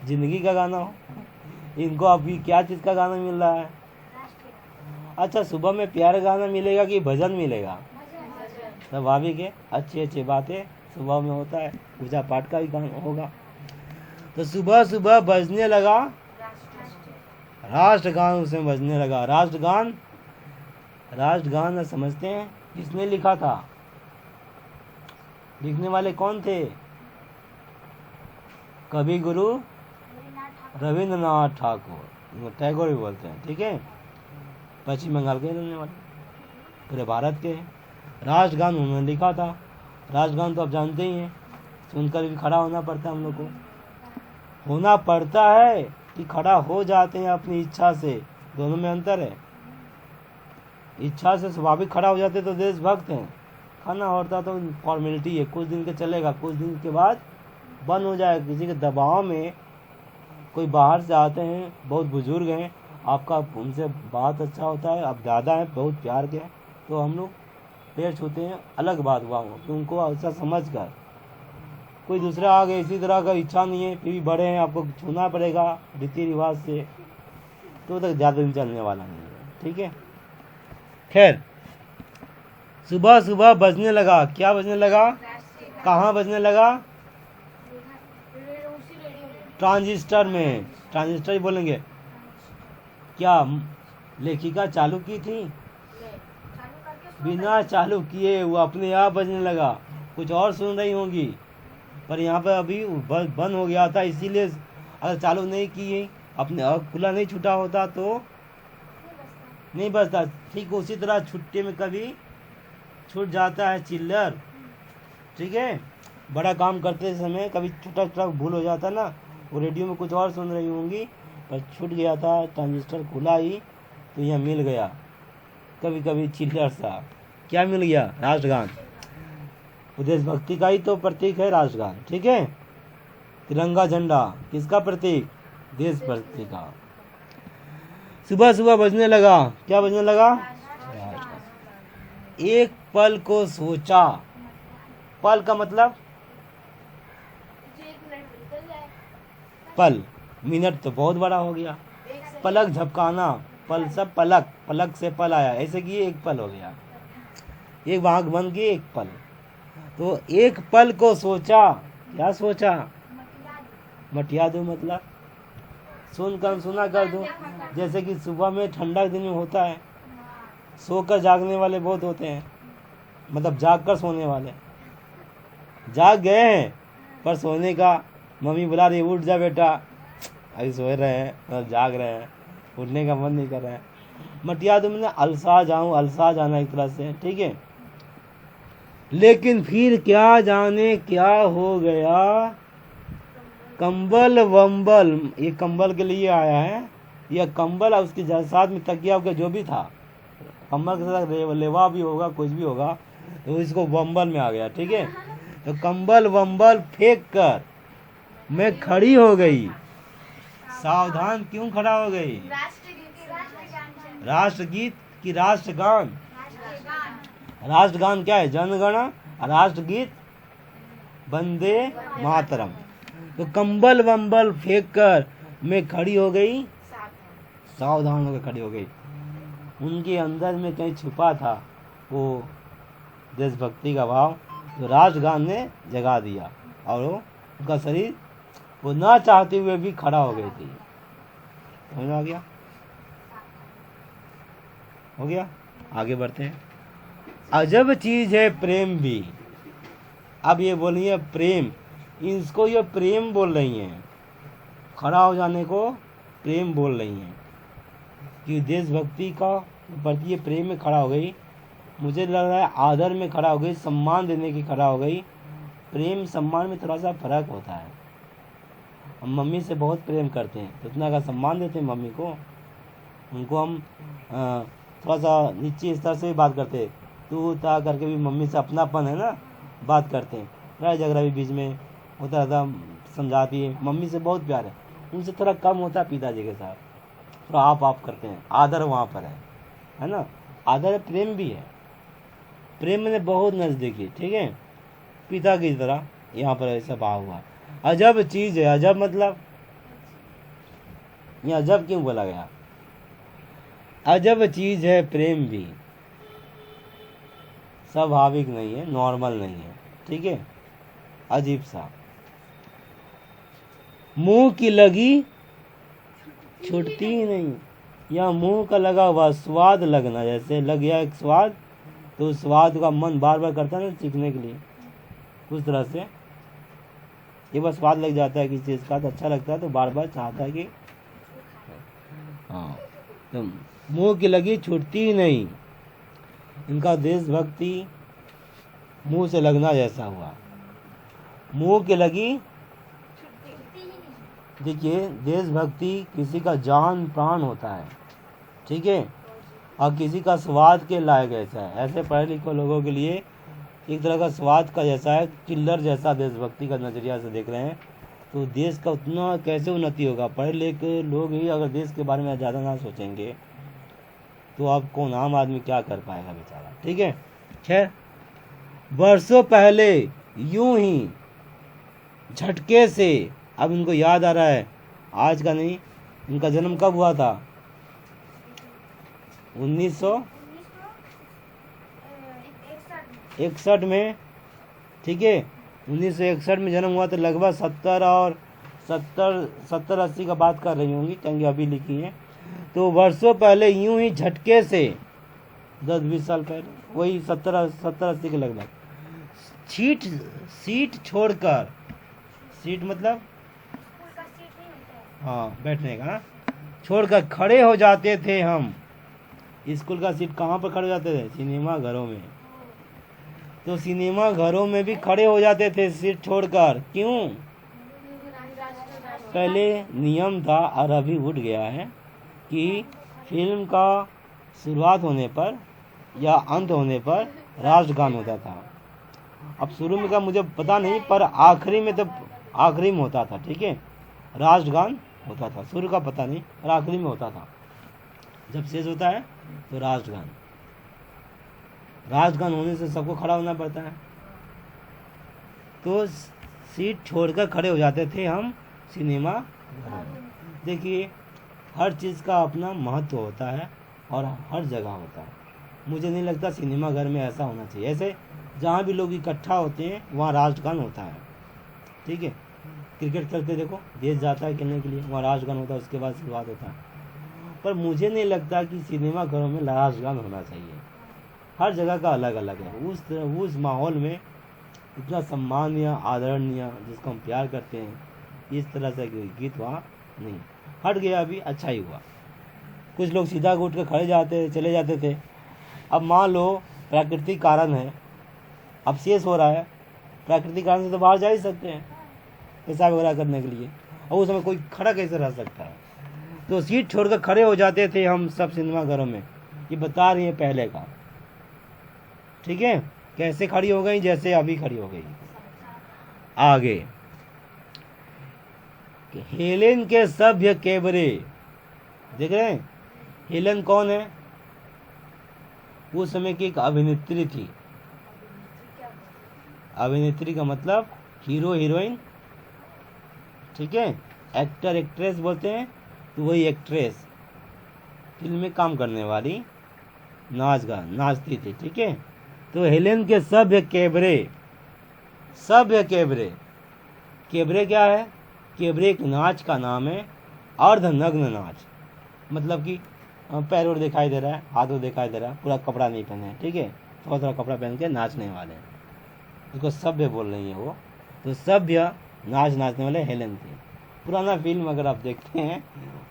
जिंदगी का गाना हो। इनको अभी क्या चीज का गाना मिल रहा है? अच्छा, सुबह में प्यार का गाना मिलेगा कि भजन मिलेगा? स्वाभाविक है, अच्छी अच्छी बातें सुबह में होता है, पूजा पाठ का भी गाना होगा। तो सुबह सुबह बजने लगा राष्ट्रगान, उसमें बजने लगा राष्ट्रगान। राष्ट्रगान समझते हैं किसने लिखा था? लिखने वाले कौन थे? कवि गुरु रविंद्रनाथ ठाकुर, टैगोर भी बोलते हैं, ठीक है, पश्चिम बंगाल के रहने वाले, पूरे भारत के। राष्ट्रगान उन्होंने लिखा था। राष्ट्रगान तो आप जानते ही हैं, सुनकर भी खड़ा होना पड़ता है हम लोग को। होना पड़ता है कि खड़ा हो जाते हैं अपनी इच्छा से, दोनों में अंतर है। इच्छा से स्वाभाविक खड़ा हो जाते तो देशभक्त हैं, खाना होता तो फॉर्मेलिटी है, कुछ दिन के चलेगा, कुछ दिन के बाद बंद हो जाएगा। किसी के दबाव में कोई बाहर से आते हैं, बहुत बुजुर्ग हैं, आपका उनसे बात अच्छा होता है, आप दादा हैं, बहुत प्यार के हैं, तो हम लोग पैर छूते हैं, अलग बात हुआ हो कि उनको ऐसा समझ कर। कोई दूसरा आ गया इसी तरह का, इच्छा नहीं है, फिर भी बड़े हैं, आपको छूना पड़ेगा रीति रिवाज से, तो तक ज़्यादा दिन चलने वाला नहीं है, ठीक है। खैर, सुबह सुबह बजने लगा, क्या बजने लगा? कहाँ बजने लगा? ट्रांजिस्टर में, ट्रांजिस्टर ही बोलेंगे। क्या लेखिका चालू की थी? बिना चालू किए वो अपने आप बजने लगा। कुछ और सुन रही होंगी, पर यहाँ पर अभी बंद हो गया था, इसीलिए अगर चालू नहीं की, अपने खुला नहीं छूटा होता तो नहीं बजता। ठीक उसी तरह छुट्टी में कभी छूट जाता है चिल्लर, ठीक है, बड़ा काम करते समय कभी छोटा छोटा भूल हो जाता ना, वो रेडियो में कुछ और सुन रही होंगी पर छूट गया था, ट्रांजिस्टर खुला ही तो यह मिल गया। कभी कभी चिल्लर सा क्या मिल गया? राष्ट्रगान। देशभक्ति का ही तो प्रतीक है राष्ट्रगान, ठीक है। तिरंगा झंडा किसका प्रतीक? देशभक्ति का। सुबह सुबह बजने लगा, क्या बजने लगा? एक पल को सोचा। पल का मतलब पल, मिनट तो बहुत बड़ा हो गया। पलक झपकाना, पल सब पलक, पलक से पल आया, ऐसे कि एक पल हो गया, एक आंख बन गई, एक पल। तो एक पल को सोचा, क्या सोचा? मटिया दो, मतलब सुना कर दो। जैसे कि सुबह में ठंडा दिन में होता है, सोकर जागने वाले बहुत होते हैं, मतलब जाग कर सोने वाले। जाग गए हैं पर सोने का मम्मी बुला रही, उठ जा बेटा, अभी सो रहे हैं और जाग रहे हैं, उठने का मन नहीं कर रहा है, मटिया दो मैंने अलसा जाऊं, अलसा जाना एक तरह से, ठीक है। लेकिन फिर क्या जाने क्या हो गया, कंबल वंबल, ये कंबल के लिए आया है, यह कंबल और उसके साथ में तकिया वकिया जो भी था, कंबल के साथ लेवा भी होगा कुछ भी होगा, तो इसको वंबल में आ गया, ठीक है। तो कंबल वंबल फेंक कर मैं खड़ी हो गई, सावधान क्यों खड़ा हो गई, राष्ट्रगीत की राष्ट्रगान, राष्ट्रगान क्या है, जनगणा, राष्ट्रगीत वंदे मातरम। तो कंबल वंबल फेंक कर मैं खड़ी हो गई, सावधान होकर खड़ी हो गई। उनके अंदर में कहीं छुपा था वो देशभक्ति का भाव, तो राष्ट्रगान ने जगा दिया और वो उनका शरीर वो ना चाहते हुए भी खड़ा हो गई थी। समझ में आ गया, हो गया, आगे बढ़ते हैं। अजब चीज है प्रेम भी। अब ये बोलिए प्रेम, इसको ये प्रेम बोल रही हैं, खड़ा हो जाने को प्रेम बोल रही हैं कि देशभक्ति का प्रति ये प्रेम में खड़ा हो गई। मुझे लग रहा है आदर में खड़ा हो गई, सम्मान देने की खड़ा हो गई। प्रेम सम्मान में थोड़ा सा फर्क होता है। हम मम्मी से बहुत प्रेम करते हैं तो इतना का सम्मान देते हैं मम्मी को, उनको हम थोड़ा सा नीचे स्तर से भी बात करते हैं, तू ता करके भी मम्मी से अपनापन है ना बात करते हैं। लड़ाई झगड़ा भी बीच में होता रहता, समझाती है, मम्मी से बहुत प्यार है। उनसे थोड़ा कम होता है पिताजी के साथ, थोड़ा आप करते हैं, आदर वहाँ पर है ना, आदर प्रेम भी है, प्रेम में बहुत नज़दीकी, ठीक है, पिता की तरह यहाँ पर ऐसा भाव हुआ। अजब चीज है, अजब मतलब ये अजब क्यों बोला गया, अजब चीज है प्रेम भी, स्वाभाविक नहीं है, नॉर्मल नहीं है, ठीक है, अजीब सा। मुंह की लगी छूटती ही नहीं, या मुंह का लगा हुआ स्वाद लगना, जैसे लग गया एक स्वाद तो उस स्वाद का मन बार बार करता है ना सीखने के लिए, उस तरह से ये बस स्वाद लग जाता है किसी चीज का, तो अच्छा लगता है तो बार बार चाहता है कि हाँ। तो मुंह की लगी छूटती ही नहीं, इनका देशभक्ति मुंह से लगना जैसा हुआ। मुंह की लगी, देखिए देशभक्ति किसी का जान प्राण होता है, ठीक है, और किसी का स्वाद के लायक ऐसा है। ऐसे पढ़े लिखे लोगों के लिए एक तरह का स्वाद का जैसा है, किल्लर जैसा देशभक्ति का नजरिया से देख रहे हैं तो देश का उतना कैसे उन्नति होगा। पढ़े लिखे लोग ही अगर देश के बारे में ज़्यादा ना सोचेंगे तो अब कौन आम आदमी क्या कर पाएगा बेचारा, ठीक है। खैर, वर्षों पहले यूं ही झटके से, अब इनको याद आ रहा है, आज का नहीं, इनका जन्म कब हुआ था, 1961 में, ठीक है, 1961 में जन्म हुआ, तो लगभग 70-80 का बात कर रही होंगी क्योंकि अभी लिखी है। तो वर्षों पहले यूं ही झटके से, 10-20 साल पहले, वही 70-80 के लगभग, सीट छोड़कर, सीट मतलब हाँ बैठने का, छोड़कर खड़े हो जाते थे हम। स्कूल का सीट कहाँ पर खड़े हो जाते थे, सिनेमा घरों में। तो सिनेमा घरों में भी खड़े हो जाते थे सीट छोड़कर, क्यों, पहले नियम था और अभी उठ गया है कि फिल्म का शुरुआत होने पर या अंत होने पर राष्ट्रगान होता था। अब शुरू में का मुझे पता नहीं, पर आखिरी में तो आखिरी में होता था, ठीक है, राष्ट्रगान होता था, शुरू का पता नहीं और आखिरी में होता था। जब शेष होता है तो राष्ट्रगान, राष्ट्रगान होने से सबको खड़ा होना पड़ता है, तो सीट छोड़कर खड़े हो जाते थे हम सिनेमा घरों में। देखिए हर चीज़ का अपना महत्व होता है और हर जगह होता है। मुझे नहीं लगता सिनेमा घर में ऐसा होना चाहिए। ऐसे जहाँ भी लोग इकट्ठा होते हैं वहाँ राष्ट्रगान होता है, ठीक है। क्रिकेट खेलते देखो, देश जाता है खेलने के लिए, वहाँ राष्ट्रगान होता है, उसके बाद शुरुआत होता है। पर मुझे नहीं लगता कि सिनेमा घरों में राष्ट्रगान होना चाहिए। हर जगह का अलग अलग है। उस माहौल में इतना सम्मानीय आदरणीय जिसको हम प्यार करते हैं, इस तरह से गीत वहाँ नहीं, हट गया, अभी अच्छा ही हुआ। कुछ लोग सीधा उठ के खड़े जाते चले जाते थे। अब मान लो प्राकृतिक कारण है, अब शेष हो रहा है, प्राकृतिक कारण से तो बाहर जा ही सकते हैं पेशाब वगैरह करने के लिए, और उस समय कोई खड़ा कैसे रह सकता है। तो सीट छोड़कर खड़े हो जाते थे हम सब सिनेमा घरों में। ये बता रही है पहले का, ठीक है, कैसे खड़ी हो गई, जैसे अभी खड़ी हो गई। आगे, हेलेन के सभ्य कैबरे, देख रहे हैं हेलेन कौन है? उस समय की एक अभिनेत्री थी। अभिनेत्री का मतलब हीरो हीरोइन, ठीक है, एक्टर एक्ट्रेस बोलते हैं, तो वही एक्ट्रेस फिल्म में काम करने वाली नाचती थी, ठीक है। तो हेलेन के सभ्य कैबरे, सभ्य कैबरे, कैबरे क्या है? कैबरे एक नाच का नाम है, अर्धनग्न नाच, मतलब कि पैर और दिखाई दे रहा है, हाथ और दिखाई दे रहा है, पूरा कपड़ा नहीं पहने है, ठीक है, थोड़ा थोड़ा कपड़ा पहन के नाचने वाले, उसको सभ्य बोल रही है वो। तो सभ्य नाचने वाले हेलेन थे। पुराना फिल्म अगर आप देखते हैं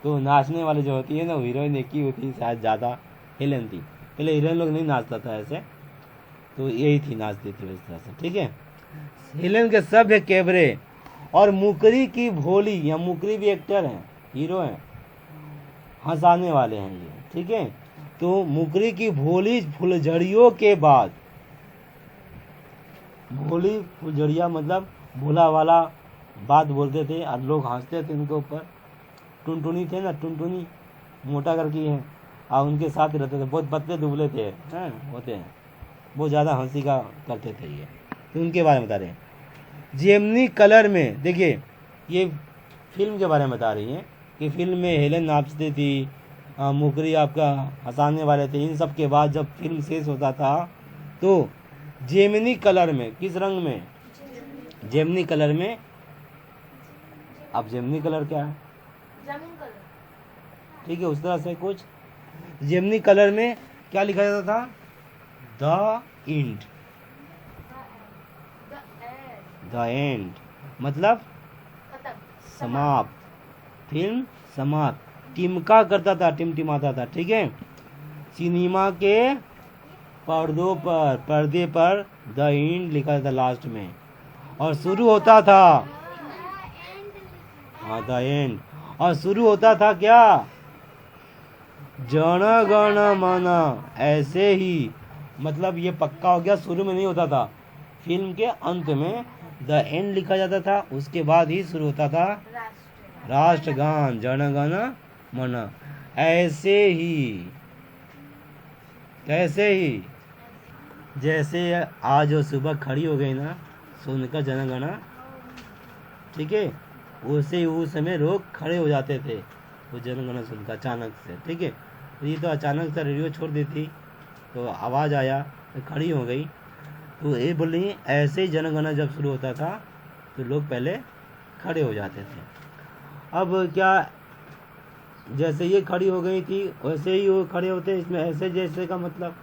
तो नाचने वाले जो होती है ना, हीरोइन एक ही होती है, शायद ज़्यादा हेलेन थी। पहले हीरोइन लोग नहीं नाचता था ऐसे, तो यही थी, नाचती थी इस तरह से, ठीक है। हेलेन के सभ्य कैबरे और मुकरी की भोली, या मुकरी भी एक्टर हैं, हीरो हैं, हंसाने वाले हैं ये, ठीक है। तो मुकरी की भोली फुलझड़ियों के बाद, भोली फुलझड़िया मतलब भोला वाला बात बोलते थे और लोग हंसते थे उनके ऊपर। टुनटुनी थे ना, टुनटुनी मोटा करके है, और उनके साथ रहते थे, बहुत पतले दुबले थे, हैं होते हैं, बहुत ज़्यादा हंसी का करते थे ये। तो उनके बारे में बता रहे हैं। जेमनी कलर में, देखिए ये फिल्म के बारे में बता रही हैं कि फिल्म में हेलेन नाचती थी, मुकरी आपका हंसाने वाले थे। इन सब के बाद जब फिल्म शेष होता था तो जेमनी कलर में, किस रंग में? जेमनी कलर में। अब जेमनी कलर क्या है? जामुन कलर, ठीक है, उस तरह से कुछ। जेमनी कलर में क्या लिखा जाता था? द एंड, द एंड मतलब खत्म, समाप्त, फिल्म समाप्त, टिमका करता था, टिमटिमाता था, ठीक है। सिनेमा के पर्दे पर द एंड लिखा था लास्ट में, और शुरू होता था, हाँ द एंड, और शुरू होता था क्या? जन गण मन, ऐसे ही, मतलब ये पक्का हो गया, शुरू में नहीं होता था, फिल्म के अंत में द एंड लिखा जाता था, उसके बाद ही शुरू होता था राष्ट्रगान, जन गण मन। ऐसे ही, कैसे ही, जैसे आज वो सुबह खड़ी हो गई ना सुनकर जनगणना, ठीक है, वैसे ही उस समय लोग खड़े हो जाते थे वो जनगणना सुनकर अचानक से, ठीक है। तो ये तो अचानक से रेडियो छोड़ दी थी तो आवाज़ आया तो खड़ी हो गई। तो ये बोल रही ऐसे ही जनगणना जब शुरू होता था तो लोग पहले खड़े हो जाते थे। अब क्या, जैसे ये खड़ी हो गई थी वैसे ही वो खड़े होते, इसमें ऐसे जैसे का मतलब,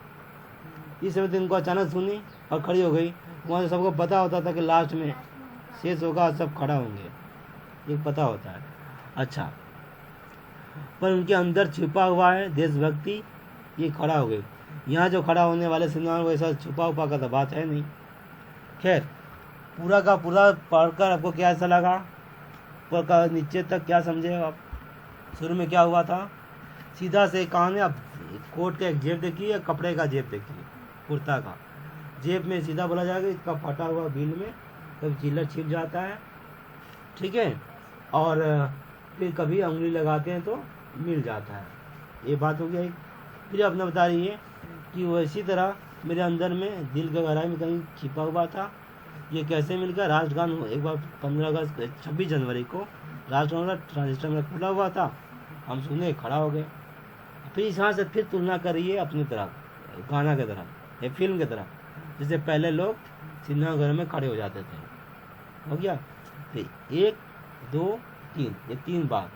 इस समय तो इनको अचानक सुनी और खड़ी हो गई, वहाँ से सबको पता होता था कि लास्ट में शेष होगा, सब खड़ा होंगे, ये पता होता है। अच्छा, पर उनके अंदर छिपा हुआ है देशभक्ति, ये खड़ा हो गई। यहाँ जो खड़ा होने वाले सिनेमा में वैसा छुपा उपा का तो बात है नहीं। खैर, पूरा का पूरा पढ़कर आपको क्या ऐसा लगा, ऊपर का नीचे तक क्या समझे आप? शुरू में क्या हुआ था, सीधा से कहानी, आप कोट का एक जेब देखिए, कपड़े का जेब देखिए, कुर्ता का जेब में सीधा बोला जाएगा, इसका फटा हुआ बिल में कभी चिल्लर छिप जाता है, ठीक है, और फिर कभी उंगली लगाते हैं तो मिल जाता है, ये बात हो गया एक। फिर अपने बता रही है कि वैसी तरह मेरे अंदर में दिल के गहराई में कहीं छिपा हुआ था, ये कैसे मिल गया? राष्ट्रगान एक बार 15 अगस्त 26 जनवरी को राष्ट्रगान ट्रांजिस्टर में खुला हुआ था, हम सुने, खड़ा हो गए। फिर यहाँ से फिर तुलना करिए अपनी तरफ, गाना की तरफ, ये फिल्म की तरफ, जैसे पहले लोग सिनेमा घर में खड़े हो जाते थे, हो गया। फिर 1 2 3, ये 3 बार।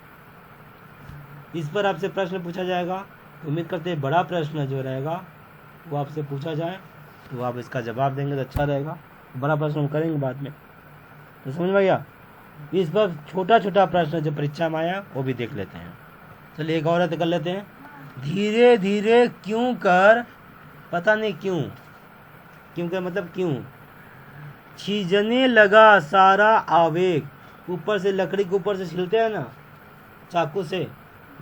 इस पर आपसे प्रश्न पूछा जाएगा, तो उम्मीद करते हैं बड़ा प्रश्न जो रहेगा वो आपसे पूछा जाए तो आप इसका जवाब देंगे तो अच्छा रहेगा। बड़ा प्रश्न हम करेंगे बाद में, तो समझ में गया। इस पर छोटा छोटा प्रश्न जो परीक्षा में आया वो भी देख लेते हैं। चलिए एक और कर लेते हैं। धीरे धीरे क्यों कर, पता नहीं क्यों, क्यों कर मतलब क्यों, छीजने लगा सारा आवेग, ऊपर से लकड़ी के ऊपर से छिलते हैं ना चाकू से,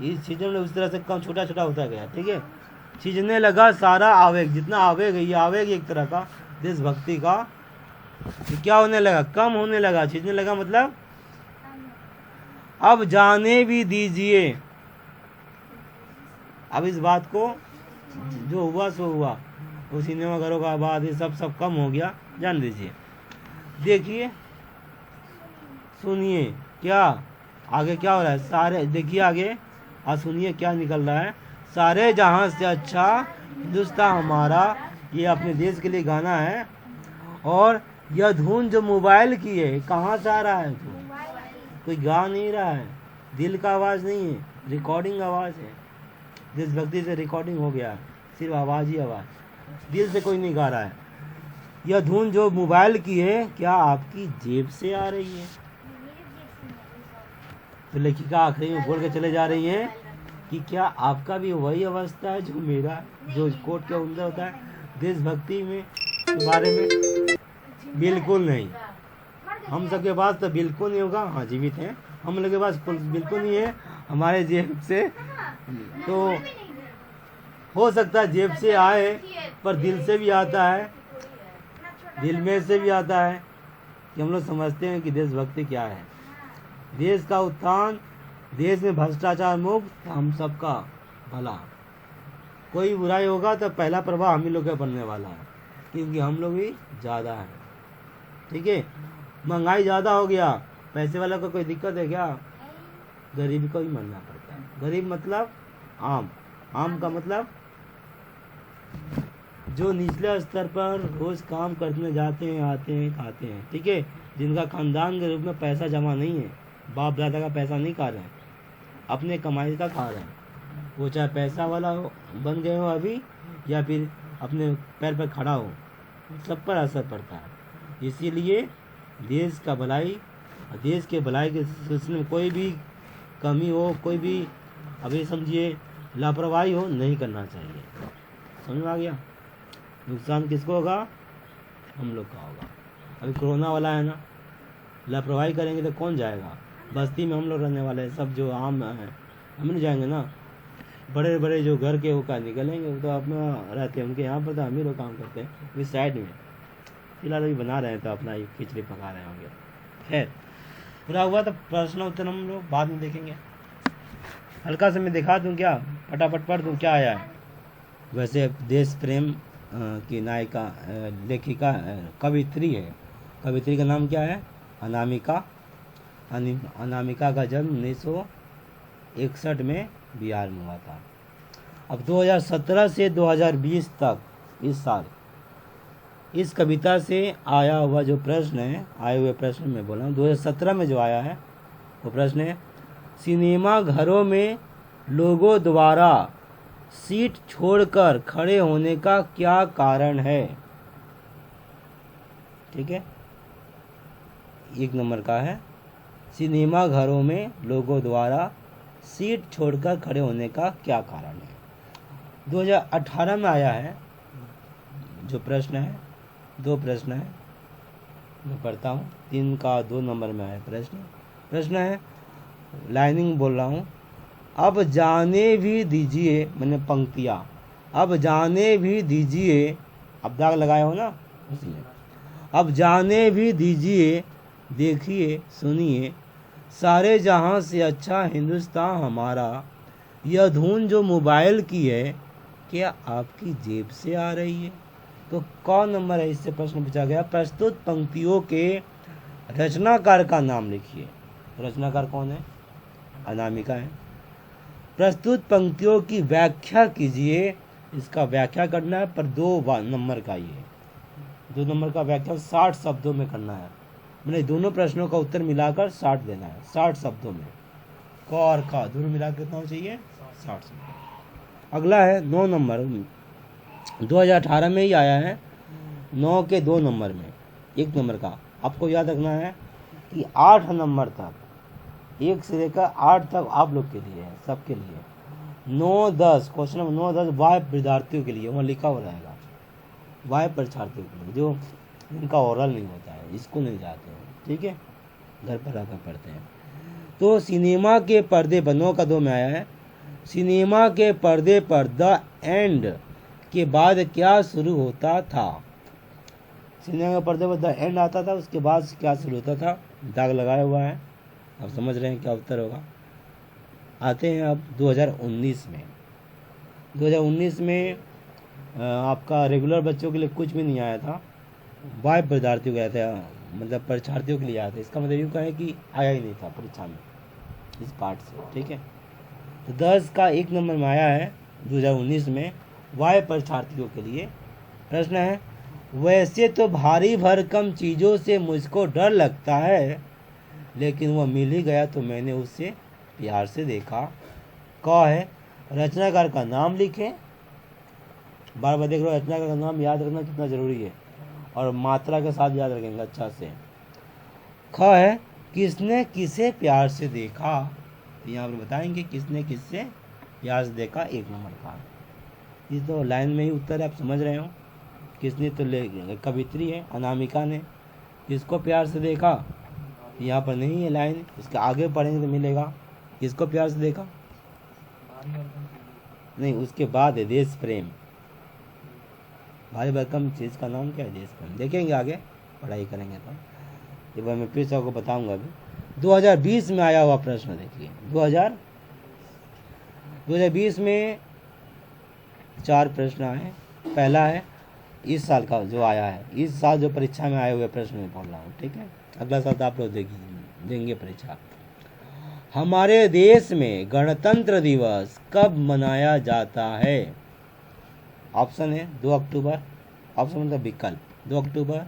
इस छीजने में उस तरह से कम छोटा छोटा होता गया, ठीक है। छीजने लगा सारा आवेग, जितना आवेग है, ये आवेग एक तरह का देशभक्ति का, ये क्या होने लगा, कम होने लगा। छीजने लगा मतलब अब जाने भी दीजिए, अब इस बात को जो हुआ सो हुआ, वो सिनेमा घरों का आबाद ये सब कम हो गया, जान दीजिए। देखिए सुनिए क्या आगे क्या हो रहा है, सारे देखिए आगे और सुनिए क्या निकल रहा है। सारे जहां से अच्छा हिंदुस्तान हमारा, ये अपने देश के लिए गाना है। और यह धुन जो मोबाइल की है, कहाँ से आ रहा है, तो कोई गा नहीं रहा है, दिल का आवाज़ नहीं है, रिकॉर्डिंग आवाज़ है, देशभक्ति से रिकॉर्डिंग हो गया है, सिर्फ आवाज़ ही आवाज़, दिल से कोई नहीं गा रहा है। यह धुन जो मोबाइल की है, क्या आपकी जेब से आ रही है। तो लेखिका आखिरी में बोल के चले जा रही है कि क्या आपका भी वही अवस्था है जो मेरा, जो कोट के अंदर होता है देशभक्ति में के बारे में। बिल्कुल नहीं, हम सबके पास तो बिल्कुल नहीं होगा, हाँ जीवित हैं, हम लोग के पास बिल्कुल नहीं है हमारे जेब से, तो हो सकता है जेब से आए पर दिल से भी आता है, दिल में से भी आता है कि हम लोग समझते हैं कि देशभक्ति क्या है, देश का उत्थान, देश में भ्रष्टाचार मुक्त, हम सबका भला। कोई बुराई होगा तो पहला प्रभाव हम ही लोग का पड़ने वाला है, क्योंकि हम लोग ही ज़्यादा हैं, ठीक है। महंगाई ज़्यादा हो गया, पैसे वाला को कोई दिक्कत है क्या, गरीब को ही मरना पड़ता है। गरीब मतलब आम, आम का मतलब जो निचले स्तर पर रोज काम करने जाते हैं, आते हैं, खाते हैं, ठीक है, जिनका खानदान के रूप में पैसा जमा नहीं है, बाप दादा का पैसा नहीं खा रहे हैं, अपने कमाई का खा रहे हैं, वो चाहे पैसा वाला हो बन गए हो अभी, या फिर अपने पैर पर खड़ा हो, सब पर असर पड़ता है। इसीलिए देश का भलाई, देश के भलाई के सिलसिले में कोई भी कमी हो, कोई भी अभी समझिए लापरवाही हो, नहीं करना चाहिए। समझ में आ गया। नुकसान किसको होगा, हम लोग का होगा। अभी कोरोना वाला है ना, लापरवाही करेंगे तो कौन जाएगा, बस्ती में हम लोग रहने वाले हैं, सब जो आम हैं हम नहीं जाएंगे ना, बड़े बड़े जो घर के वो का निकलेंगे, वो तो अपना रहते हैं, उनके यहाँ पर तो हम ही लोग काम करते हैं इस साइड में, फिलहाल अभी बना रहे हैं तो अपना ये खिचड़ी पका रहे होंगे। खैर पूरा हुआ तो प्रश्न उत्तर हम लोग बाद में देखेंगे। हल्का से मैं दिखा दूं क्या, फटाफट पढ़ दूं क्या आया है। वैसे देश प्रेम की नायिका, लेखिका, कवित्री है, कवित्री का नाम क्या है, अनामिका। अनामिका का जन्म 1961 में बिहार में हुआ था। अब 2017 से 2020 तक इस साल इस कविता से आया हुआ जो प्रश्न है, आए हुए प्रश्न में बोला हूँ, 2017 में जो आया है वो प्रश्न है, सिनेमा घरों में लोगों द्वारा सीट छोड़कर खड़े होने का क्या कारण है। ठीक है, 1 नंबर का है, सिनेमा घरों में लोगों द्वारा सीट छोड़कर खड़े होने का क्या कारण है। 2018 में आया है जो प्रश्न है, 2 प्रश्न है, मैं पढ़ता हूँ, 3 का 2 नंबर में आया प्रश्न है, लाइनिंग बोल रहा हूँ। अब जाने भी दीजिए, मैंने पंक्तियाँ, अब जाने भी दीजिए, अब दाग लगाए हो ना उसमें, अब जाने भी दीजिए, देखिए सुनिए, सारे जहां से अच्छा हिंदुस्तान हमारा, यह धुन जो मोबाइल की है, क्या आपकी जेब से आ रही है। तो कौन नंबर है, इससे प्रश्न पूछा गया। प्रस्तुत पंक्तियों के रचनाकार का नाम लिखिए। रचनाकार कौन है, अनामिका है। प्रस्तुत पंक्तियों की व्याख्या कीजिए, इसका व्याख्या करना है पर 2 नंबर का, ये 2 नंबर का व्याख्या 60 शब्दों में करना है। मैंने दोनों प्रश्नों का उत्तर मिलाकर 60 देना है, 60 शब्दों में, क और ख दोनों मिलाकर कितना हो चाहिए, 60 शब्द। अगला है 9 नंबर, 2018 में ही आया है, 9 के 2 नंबर में, 1 नंबर का। आपको याद रखना है कि 8 नंबर तक, 1 से लेकर 8 तक आप लोग के लिए है, सबके लिए। 9-10 क्वेश्चन नंबर 9-10 वाय विद्यार्थियों के लिए वहाँ लिखा हुआ रहेगा, वाय परीक्षार्थियों के लिए जो इनका ओरल नहीं होता है, स्कूल नहीं जाते हैं, ठीक है, घर पर आकर पढ़ते हैं। तो सिनेमा के पर्दे पर 9 का 2 में आया है, सिनेमा के पर्दे पर द एंड के बाद क्या शुरू होता था। सिनेमा के पर्दे पर द एंड आता था, उसके बाद क्या शुरू होता था, दाग लगाया हुआ है, आप समझ रहे हैं क्या उत्तर होगा। आते हैं अब 2019 में। 2019 में आपका रेगुलर बच्चों के लिए कुछ भी नहीं आया था, वाय विद्यार्थियों के आया था, मतलब परीक्षार्थियों के लिए आया था। इसका मतलब यूँ कहें कि आया ही नहीं था परीक्षा में इस पार्ट से, ठीक है। तो 10 का 1 नंबर में आया है 2019 में वाय परीक्षार्थियों के लिए। प्रश्न है, वैसे तो भारी भरकम चीज़ों से मुझको डर लगता है, लेकिन वह मिल ही गया तो मैंने उसे प्यार से देखा। क है, रचनाकार का नाम लिखें। बार बार देख रहे हो, रचनाकार का नाम याद रखना कितना जरूरी है, और मात्रा के साथ याद रखेंगे अच्छा से। ख है, किसने किसे प्यार से देखा, यहाँ पर बताएंगे किसने किससे प्यार से देखा, 1 नंबर का। ये तो लाइन में ही उत्तर है, आप समझ रहे हो। किसने तो ले कवित्री है, अनामिका ने किसको प्यार से देखा, यहाँ पर नहीं है लाइन, इसके आगे पढ़ेंगे तो मिलेगा। किसको प्यार से देखा नहीं, उसके बाद है देश प्रेम। भारी भरकम चीज़ का नाम क्या है, देश प्रेम। देखेंगे आगे पढ़ाई करेंगे तो ये बार मैं फिर से आपको बताऊंगा अभी। 2020 में आया हुआ प्रश्न देखिए, 2020 में 4 प्रश्न आए। पहला है इस साल का जो आया है, इस साल जो परीक्षा में आए हुए प्रश्न में बोल रहा हूँ, ठीक है। अगला साल तो आप लोग देंगे परीक्षा। हमारे देश में गणतंत्र दिवस कब मनाया जाता है। ऑप्शन है 2 अक्टूबर, ऑप्शन मतलब विकल्प 2 अक्टूबर।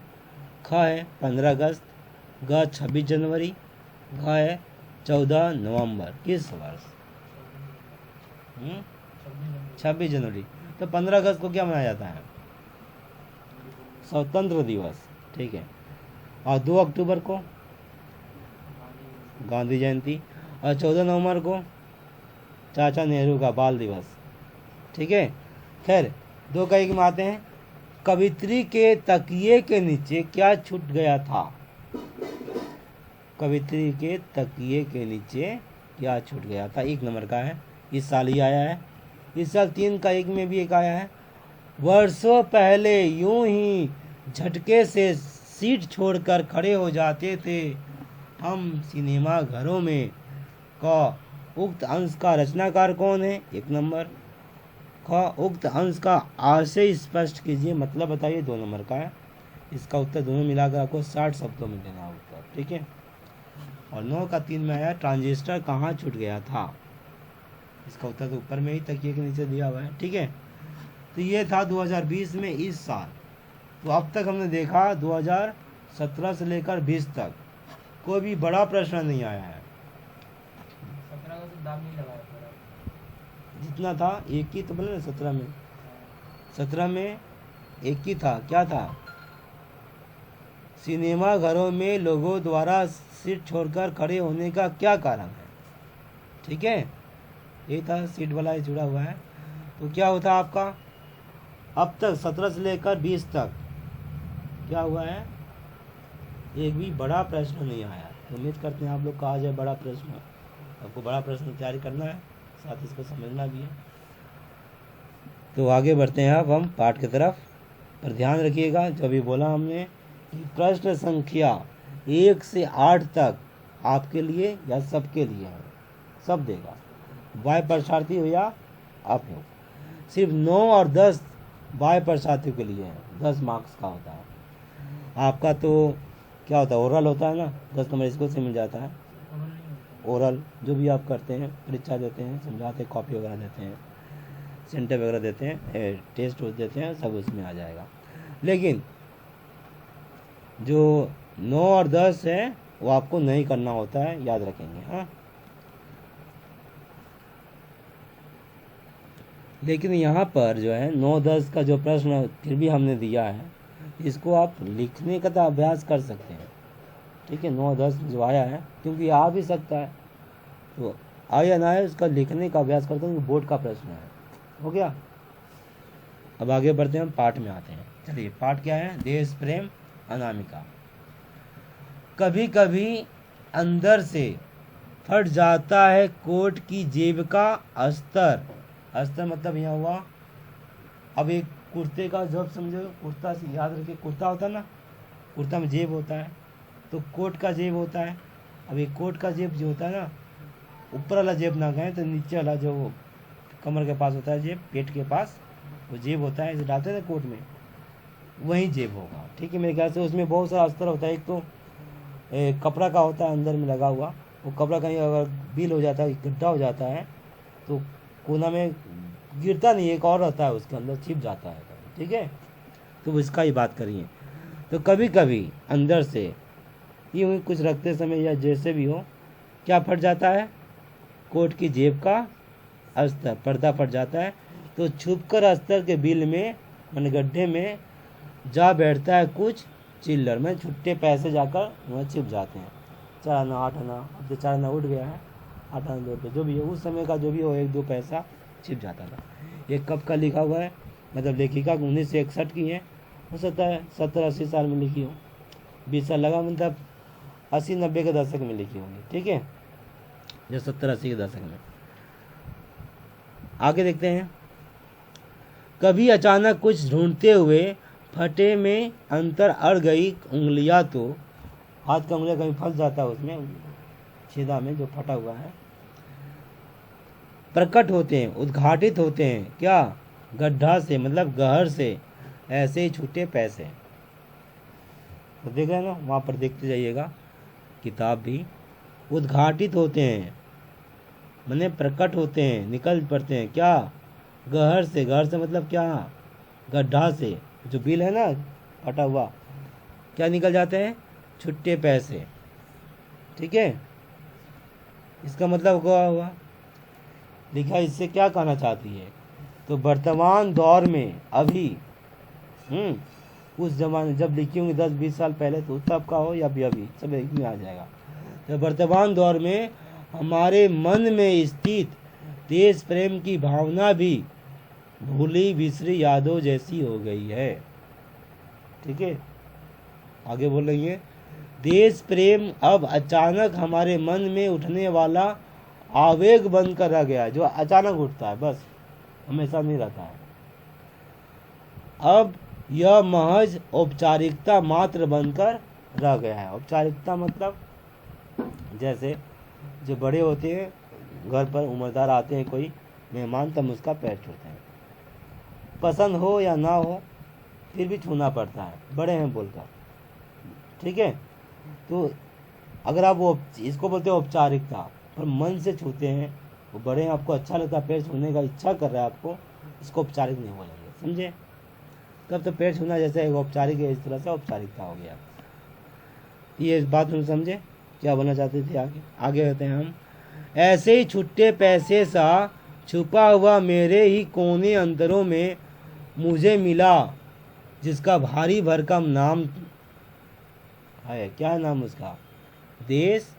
ख है 15 अगस्त, ग 26 जनवरी, घ है 14 नवंबर। किस वर्ष? 26 जनवरी। तो 15 अगस्त को क्या मनाया जाता है, स्वतंत्र दिवस, ठीक है। और 2 अक्टूबर को गांधी जयंती, और 14 नवंबर को चाचा नेहरू का बाल दिवस, ठीक है। खैर 2 का 1 में आते हैं। कवित्री के तकिए के नीचे क्या छूट गया था। कवित्री के तकिए के नीचे क्या छूट गया था, 1 नंबर का है, इस साल ही आया है। इस साल 3 का 1 में भी एक आया है। वर्षों पहले यूं ही झटके से सीट छोड़कर खड़े हो जाते थे हम सिनेमा घरों में। क उक्त अंश का रचनाकार कौन है, 1 नंबर। ख उक्त अंश का आशय स्पष्ट कीजिए, मतलब बताइए, 2 नंबर का है। इसका उत्तर दोनों मिलाकर आपको 60 शब्दों में देना उत्तर, ठीक है। और 9 का 3 में आया, ट्रांजिस्टर कहाँ छूट गया था। इसका उत्तर तो ऊपर में ही तकिए के नीचे दिया हुआ है, ठीक है। तो ये था 2020 में इस साल। तो अब तक हमने देखा 2017 से लेकर 20 तक कोई भी बड़ा प्रश्न नहीं आया है। 17 का तो दाम नहीं लगाया पूरा, जितना था एक ही तो बोले ना, 17 में एक ही था। क्या था, सिनेमा घरों में लोगों द्वारा सीट छोड़कर खड़े होने का क्या कारण है, ठीक है। ये था सीट वाला जुड़ा हुआ है। तो क्या होता आपका अब तक 17 से लेकर 20 तक क्या हुआ है, एक भी बड़ा प्रश्न नहीं आया। तो उम्मीद करते हैं आप लोग का आ जाए बड़ा प्रश्न। आपको बड़ा प्रश्न तैयारी करना है, साथ इसको समझना भी है। तो आगे बढ़ते हैं अब हम पाठ की तरफ। पर ध्यान रखिएगा जो अभी बोला हमने कि प्रश्न संख्या 1 से 8 तक आपके लिए या सबके लिए है, सब देगा, वाय परीक्षार्थी हो या आप हो। सिर्फ 9 और 10 वाय परीक्षार्थियों के लिए है, 10 मार्क्स का होता है। आपका तो क्या होता है, ओरल होता है ना, 10 नंबर इसको से मिल जाता है। ओरल नहीं होता। ओरल जो भी आप करते हैं, परीक्षा देते हैं, समझाते हैं, कॉपी वगैरह देते हैं, सेंटर वगैरह देते हैं, टेस्ट देते हैं, सब उसमें आ जाएगा। लेकिन जो 9 और 10 है वो आपको नहीं करना होता है, याद रखेंगे। हाँ, लेकिन यहाँ पर जो है 9-10 का जो प्रश्न फिर भी हमने दिया है, इसको आप लिखने का तो अभ्यास कर सकते हैं, ठीक है। 9-10 जो आया है, क्योंकि आ भी सकता है, तो आए या ना आए उसका लिखने का अभ्यास करता हूँ, बोर्ड का प्रश्न है। हो गया। अब आगे बढ़ते हैं, हम पाठ में आते हैं। चलिए पाठ क्या है? देश प्रेम अनामिका। कभी कभी अंदर से फट जाता है कोट की जेब का अस्तर। अस्तर मतलब यहाँ हुआ, अब एक कुर्ते का जब समझो, कुर्ता से याद रखिए, कुर्ता होता है ना, कुर्ता में जेब होता है, तो कोट का जेब होता है। अब एक कोट का जेब जो होता है ना, ऊपर वाला जेब ना कहें तो नीचे वाला जो वो कमर के पास होता है जेब, पेट के पास वो जेब होता है, इसे डालते हैं ना कोट में, वही जेब होगा। ठीक है, मेरे ख्याल से उसमें बहुत सारा अस्तर होता है। एक तो कपड़ा का होता है अंदर में लगा हुआ, वो कपड़ा कहीं अगर बील हो जाता है, गड्ढा हो जाता है, तो कोना में गिरता नहीं, एक और रहता है उसके अंदर, छिप जाता है। ठीक है, तो इसका ही बात करिए। तो कभी कभी अंदर से यूँ कुछ रखते समय या जैसे भी हो, क्या फट जाता है? कोट की जेब का अस्तर, पर्दा फट जाता है, तो छुपकर अस्तर के बिल में, मन गड्ढे में जा बैठता है कुछ चिल्लर में, छुट्टे पैसे जाकर वहाँ छिप जाते हैं। 4 आना 8 आना, अब तो 4 आना उठ गया है, 8 आना 2 रुपये जो भी है, उस समय का जो भी हो 1-2 पैसा छिप जाता था। ये कब का लिखा हुआ है? मतलब लेखिका 1961 की है, हो सकता है 70-80 साल में लिखी हो, 20 साल लगा, मतलब 80-90 के दशक में लिखी होंगी। ठीक है, जो 70-80 के दशक में। आगे देखते हैं। कभी अचानक कुछ ढूंढते हुए फटे में अंतर अड़ गई उंगलियां, तो हाथ का उंगलियां कहीं फंस जाता है उसमें, छेदा में जो फटा हुआ है, प्रकट होते हैं, उद्घाटित होते हैं। क्या? गड्ढा से, मतलब गहर से ऐसे ही छूटे पैसे। तो देख रहे हैं ना, वहाँ पर देखते जाइएगा, किताब भी उद्घाटित होते हैं, माने प्रकट होते हैं, निकल पड़ते हैं। क्या? गहर से, गहर से मतलब क्या? गड्ढा से, जो बिल है ना फटा हुआ, क्या निकल जाते हैं? छुट्टे पैसे। ठीक है, इसका मतलब क्या हुआ? लिखा, इससे क्या कहना चाहती है? तो वर्तमान दौर में अभी, उस जमाने जब लिखी होंगी 10-20 साल पहले, तो तब का हो या अभी सब एक में आ जाएगा। तो वर्तमान दौर में हमारे मन में स्थित देश प्रेम की भावना भी भूली बिसरी यादों जैसी हो गई है। ठीक है, आगे बोलेंगे, देश प्रेम अब अचानक हमारे मन में उठने वाला आवेग बनकर रह गया है, जो अचानक उठता है, बस हमेशा नहीं रहता है। अब यह महज औपचारिकता मात्र बनकर रह गया है। औपचारिकता मतलब जैसे जो बड़े होते हैं, घर पर उम्रदार आते हैं कोई मेहमान, तब उसका पैर छूते हैं, पसंद हो या ना हो फिर भी छूना पड़ता है, बड़े हैं बोलकर। ठीक है, तो अगर आप वो इसको बोलते हैं औपचारिकता, पर मन से छूते हैं, वो बड़े हैं, आपको अच्छा लगता है, पैर छूने का इच्छा कर रहा है आपको, इसको औपचारिक नहीं बोलेंगे, समझे? तब तो पैर छूना जैसे एक औपचारिक है, इस तरह से औपचारिकता हो गया। ये बात हम समझे क्या बोलना चाहते थे? आगे कहते हैं हम, ऐसे ही छुट्टे पैसे सा छुपा हुआ मेरे ही कोने अंतरों में मुझे मिला, जिसका भारी भरकम नाम है। क्या नाम उसका? देश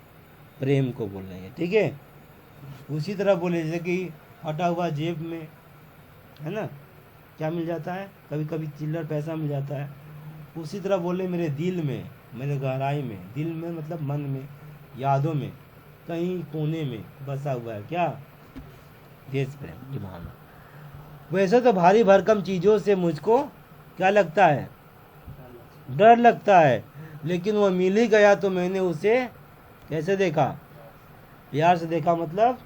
प्रेम को बोल रहे हैं। ठीक है, उसी तरह बोले जैसे कि फटा हुआ जेब में है ना क्या मिल जाता है, कभी कभी चिल्लर पैसा मिल जाता है, उसी तरह बोले मेरे दिल में, मेरे गहराई में, दिल में मतलब मन में, यादों में, कहीं कोने में बसा हुआ है क्या? देश प्रेम की भावना। वैसे तो भारी भरकम चीज़ों से मुझको क्या लगता है? डर लगता है, लेकिन वह मिल ही गया तो मैंने उसे कैसे देखा? प्यार से देखा। मतलब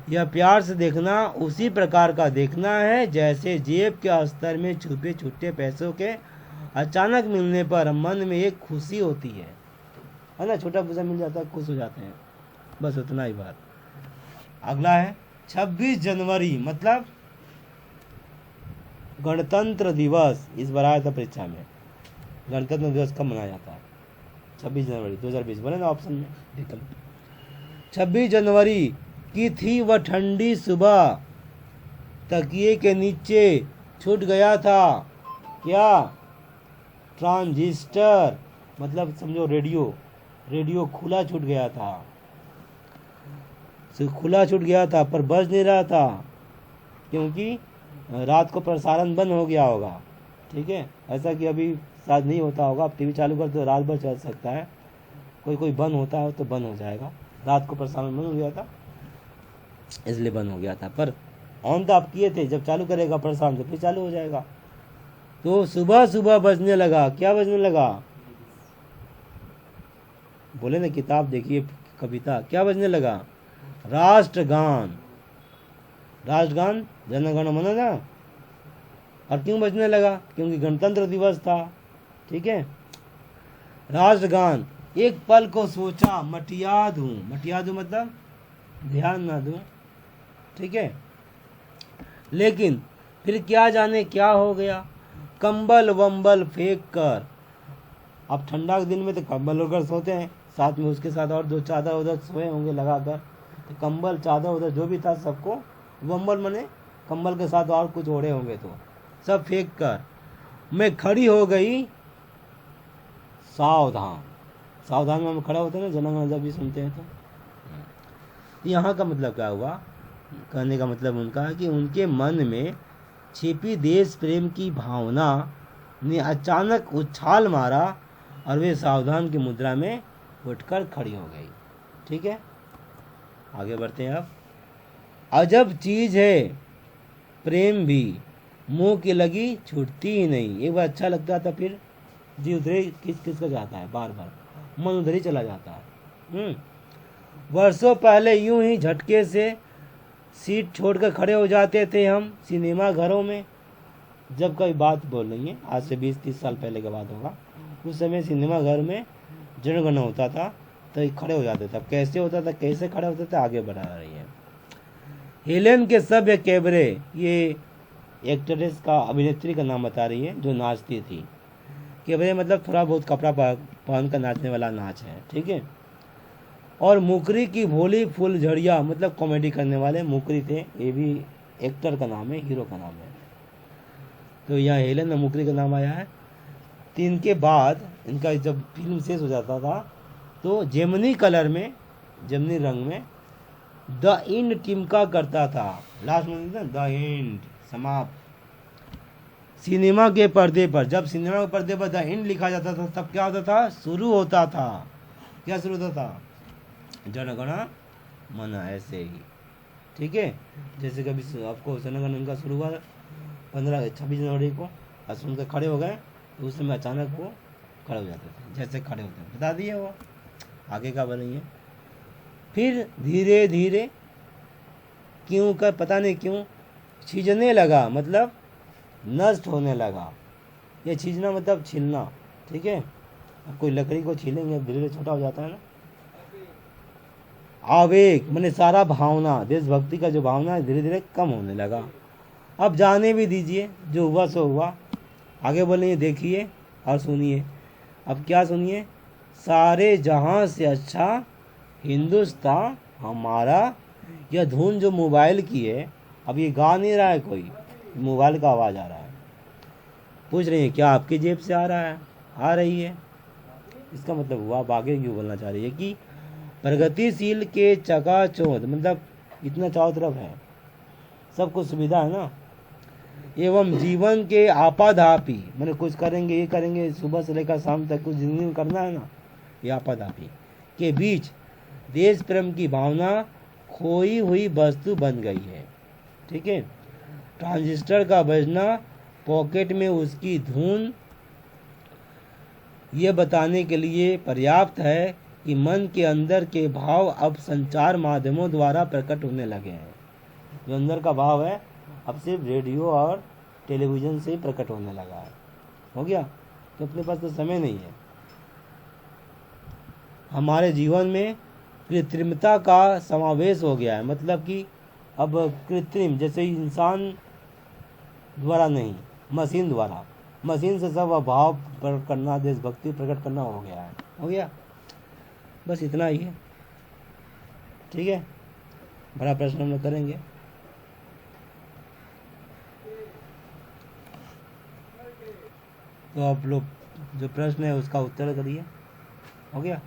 यह प्यार से देखना उसी प्रकार का देखना है जैसे जेब के अस्तर में छुपे छुट्टे पैसों के अचानक मिलने पर मन में एक खुशी होती है ना, छोटा पैसा मिल जाता है, खुश हो जाते हैं, बस उतना ही बात। अगला है 26 जनवरी, मतलब गणतंत्र दिवस। इस बार आया था परीक्षा में, गणतंत्र दिवस कब मनाया जाता है? 26 जनवरी 2020, बोले ना ऑप्शन में, देखो 26 जनवरी की थी वह ठंडी सुबह, तकिए के नीचे छूट गया था क्या? ट्रांजिस्टर, मतलब समझो रेडियो खुला छूट गया था। खुला छूट गया था पर बज नहीं रहा था, क्योंकि रात को प्रसारण बंद हो गया होगा। ठीक है, ऐसा कि अभी शायद नहीं होता होगा, आप टीवी चालू कर तो रात भर चल सकता है, कोई बंद होता है तो बंद हो जाएगा। रात को प्रसारण बंद हो गया था इसलिए बंद हो गया था, पर ऑन तो आप किए थे, जब चालू करेगा प्रसारण तो फिर चालू हो जाएगा। तो सुबह सुबह बजने लगा, क्या बजने लगा? बोले ना, किताब देखिए, कविता, क्या बजने लगा? राष्ट्रगान। राष्ट्रगान जन गण मन ना। और क्यों बजने लगा? क्योंकि गणतंत्र दिवस था। ठीक है, राष्ट्रगान। एक पल को सोचा मटिया दूं, मटिया दूं मतलब ध्यान ना दूं। ठीक है, लेकिन फिर क्या जाने क्या हो गया, कंबल वंबल फेंक कर। अब ठंडा के दिन में तो कंबल ओढ़कर सोते हैं, साथ में उसके साथ और 2 चादर उधर सोए होंगे लगाकर, तो कंबल चादर उधर जो भी था सबको, वंबल मने कंबल के साथ और कुछ ओढ़े होंगे, तो सब फेंक कर मैं खड़ी हो गई सावधान। सावधान में हम खड़ा होते हैं ना, जनगण जब भी सुनते हैं तो यहाँ का मतलब क्या हुआ, कहने का मतलब उनका है कि उनके मन में छिपी देश प्रेम की भावना ने अचानक उछाल मारा और वे सावधान की मुद्रा में उठकर खड़ी हो गई। ठीक है, आगे बढ़ते हैं अब। अजब चीज है प्रेम भी, मुंह की लगी छूटती ही नहीं। एक बार अच्छा लगता था फिर जी उधर ही किस का जाता है, बार बार मन उधर ही चला जाता है। वर्षों पहले यूं ही झटके से सीट छोड़कर खड़े हो जाते थे हम सिनेमा घरों में। जब कई बात बोल रही है, आज से 20-30 साल पहले की बात होगा, उस समय सिनेमा घर में जनगणना होता था तो खड़े हो जाते थे। अब कैसे होता था, कैसे खड़े होते थे, आगे बढ़ा रही है। हेलेन के सभ्य कैबरे, ये एक्ट्रेस का, अभिनेत्री का नाम बता रही है जो नाचती थी। कैबरे मतलब थोड़ा बहुत कपड़ा पहन कर नाचने वाला नाच है। ठीक है, और मुकरी की भोली फुलझड़िया मतलब कॉमेडी करने वाले मुकरी थे, ये भी एक्टर का नाम है, हीरो का नाम है। तो यहाँ हेलेन और मुकरी का नाम आया है। 3 के बाद इनका जब फिल्म शेष हो जाता था तो जेमनी कलर में, जेमनी रंग में द एंड टिमका करता था। लास्ट में द एंड, समाप्त। सिनेमा के पर्दे पर, जब सिनेमा के पर्दे पर द एंड लिखा जाता था तब क्या होता था, शुरू होता था, क्या शुरू होता था, जनगण मन, ऐसे ही। ठीक है, जैसे कभी आपको जनगण का शुरू हुआ 26 जनवरी को, और सुनकर खड़े हो गए तो उस समय अचानक वो खड़े हो जाते थे, जैसे खड़े होते हैं, बता दिए वो आगे का बनेंगे। फिर धीरे धीरे क्यों कर पता नहीं क्यों छीजने लगा, मतलब नष्ट होने लगा। ये छीजना मतलब छीलना। ठीक है, अब कोई लकड़ी को छीलेंगे धीरे धीरे छोटा हो जाता है ना। आवेग मैंने सारा भावना, देशभक्ति का जो भावना है धीरे धीरे कम होने लगा। अब जाने भी दीजिए, जो हुआ सो हुआ। आगे बोलेंगे, देखिए और सुनिए। अब क्या सुनिए, सारे जहां से अच्छा हिंदुस्तान हमारा। यह धुन जो मोबाइल की है, अब ये गा नहीं रहा है कोई, मोबाइल का आवाज़ आ रहा है। पूछ रही है क्या आपकी जेब से आ रहा है, आ रही है, इसका मतलब हुआ आप आगे क्यों बोलना चाह रही है कि प्रगतिशील के चकाचौंध, मतलब इतना चारों तरफ है, सब कुछ सुविधा है ना, एवं जीवन के आपाधापी, मैंने कुछ करेंगे, ये करेंगे, सुबह से लेकर शाम तक कुछ जिंदगी में करना है ना, ये आपाधापी के बीच देश प्रेम की भावना खोई हुई वस्तु बन गई है। ठीक है, ट्रांजिस्टर का बजना, पॉकेट में उसकी धुन, ये बताने के लिए पर्याप्त है कि मन के अंदर के भाव अब संचार माध्यमों द्वारा प्रकट होने लगे हैं। जो अंदर का भाव है अब सिर्फ रेडियो और टेलीविज़न से ही प्रकट होने लगा है। हो गया, तो अपने पास तो समय नहीं है। हमारे जीवन में कृत्रिमता का समावेश हो गया है, मतलब कि अब कृत्रिम, जैसे इंसान द्वारा नहीं, मशीन द्वारा, मशीन से सब भाव प्रकट करना, देशभक्ति प्रकट करना हो गया है। हो गया, बस इतना ही है। ठीक है, बड़ा प्रश्न हम लोग करेंगे। तो आप लोग जो प्रश्न है उसका उत्तर करिए। हो गया।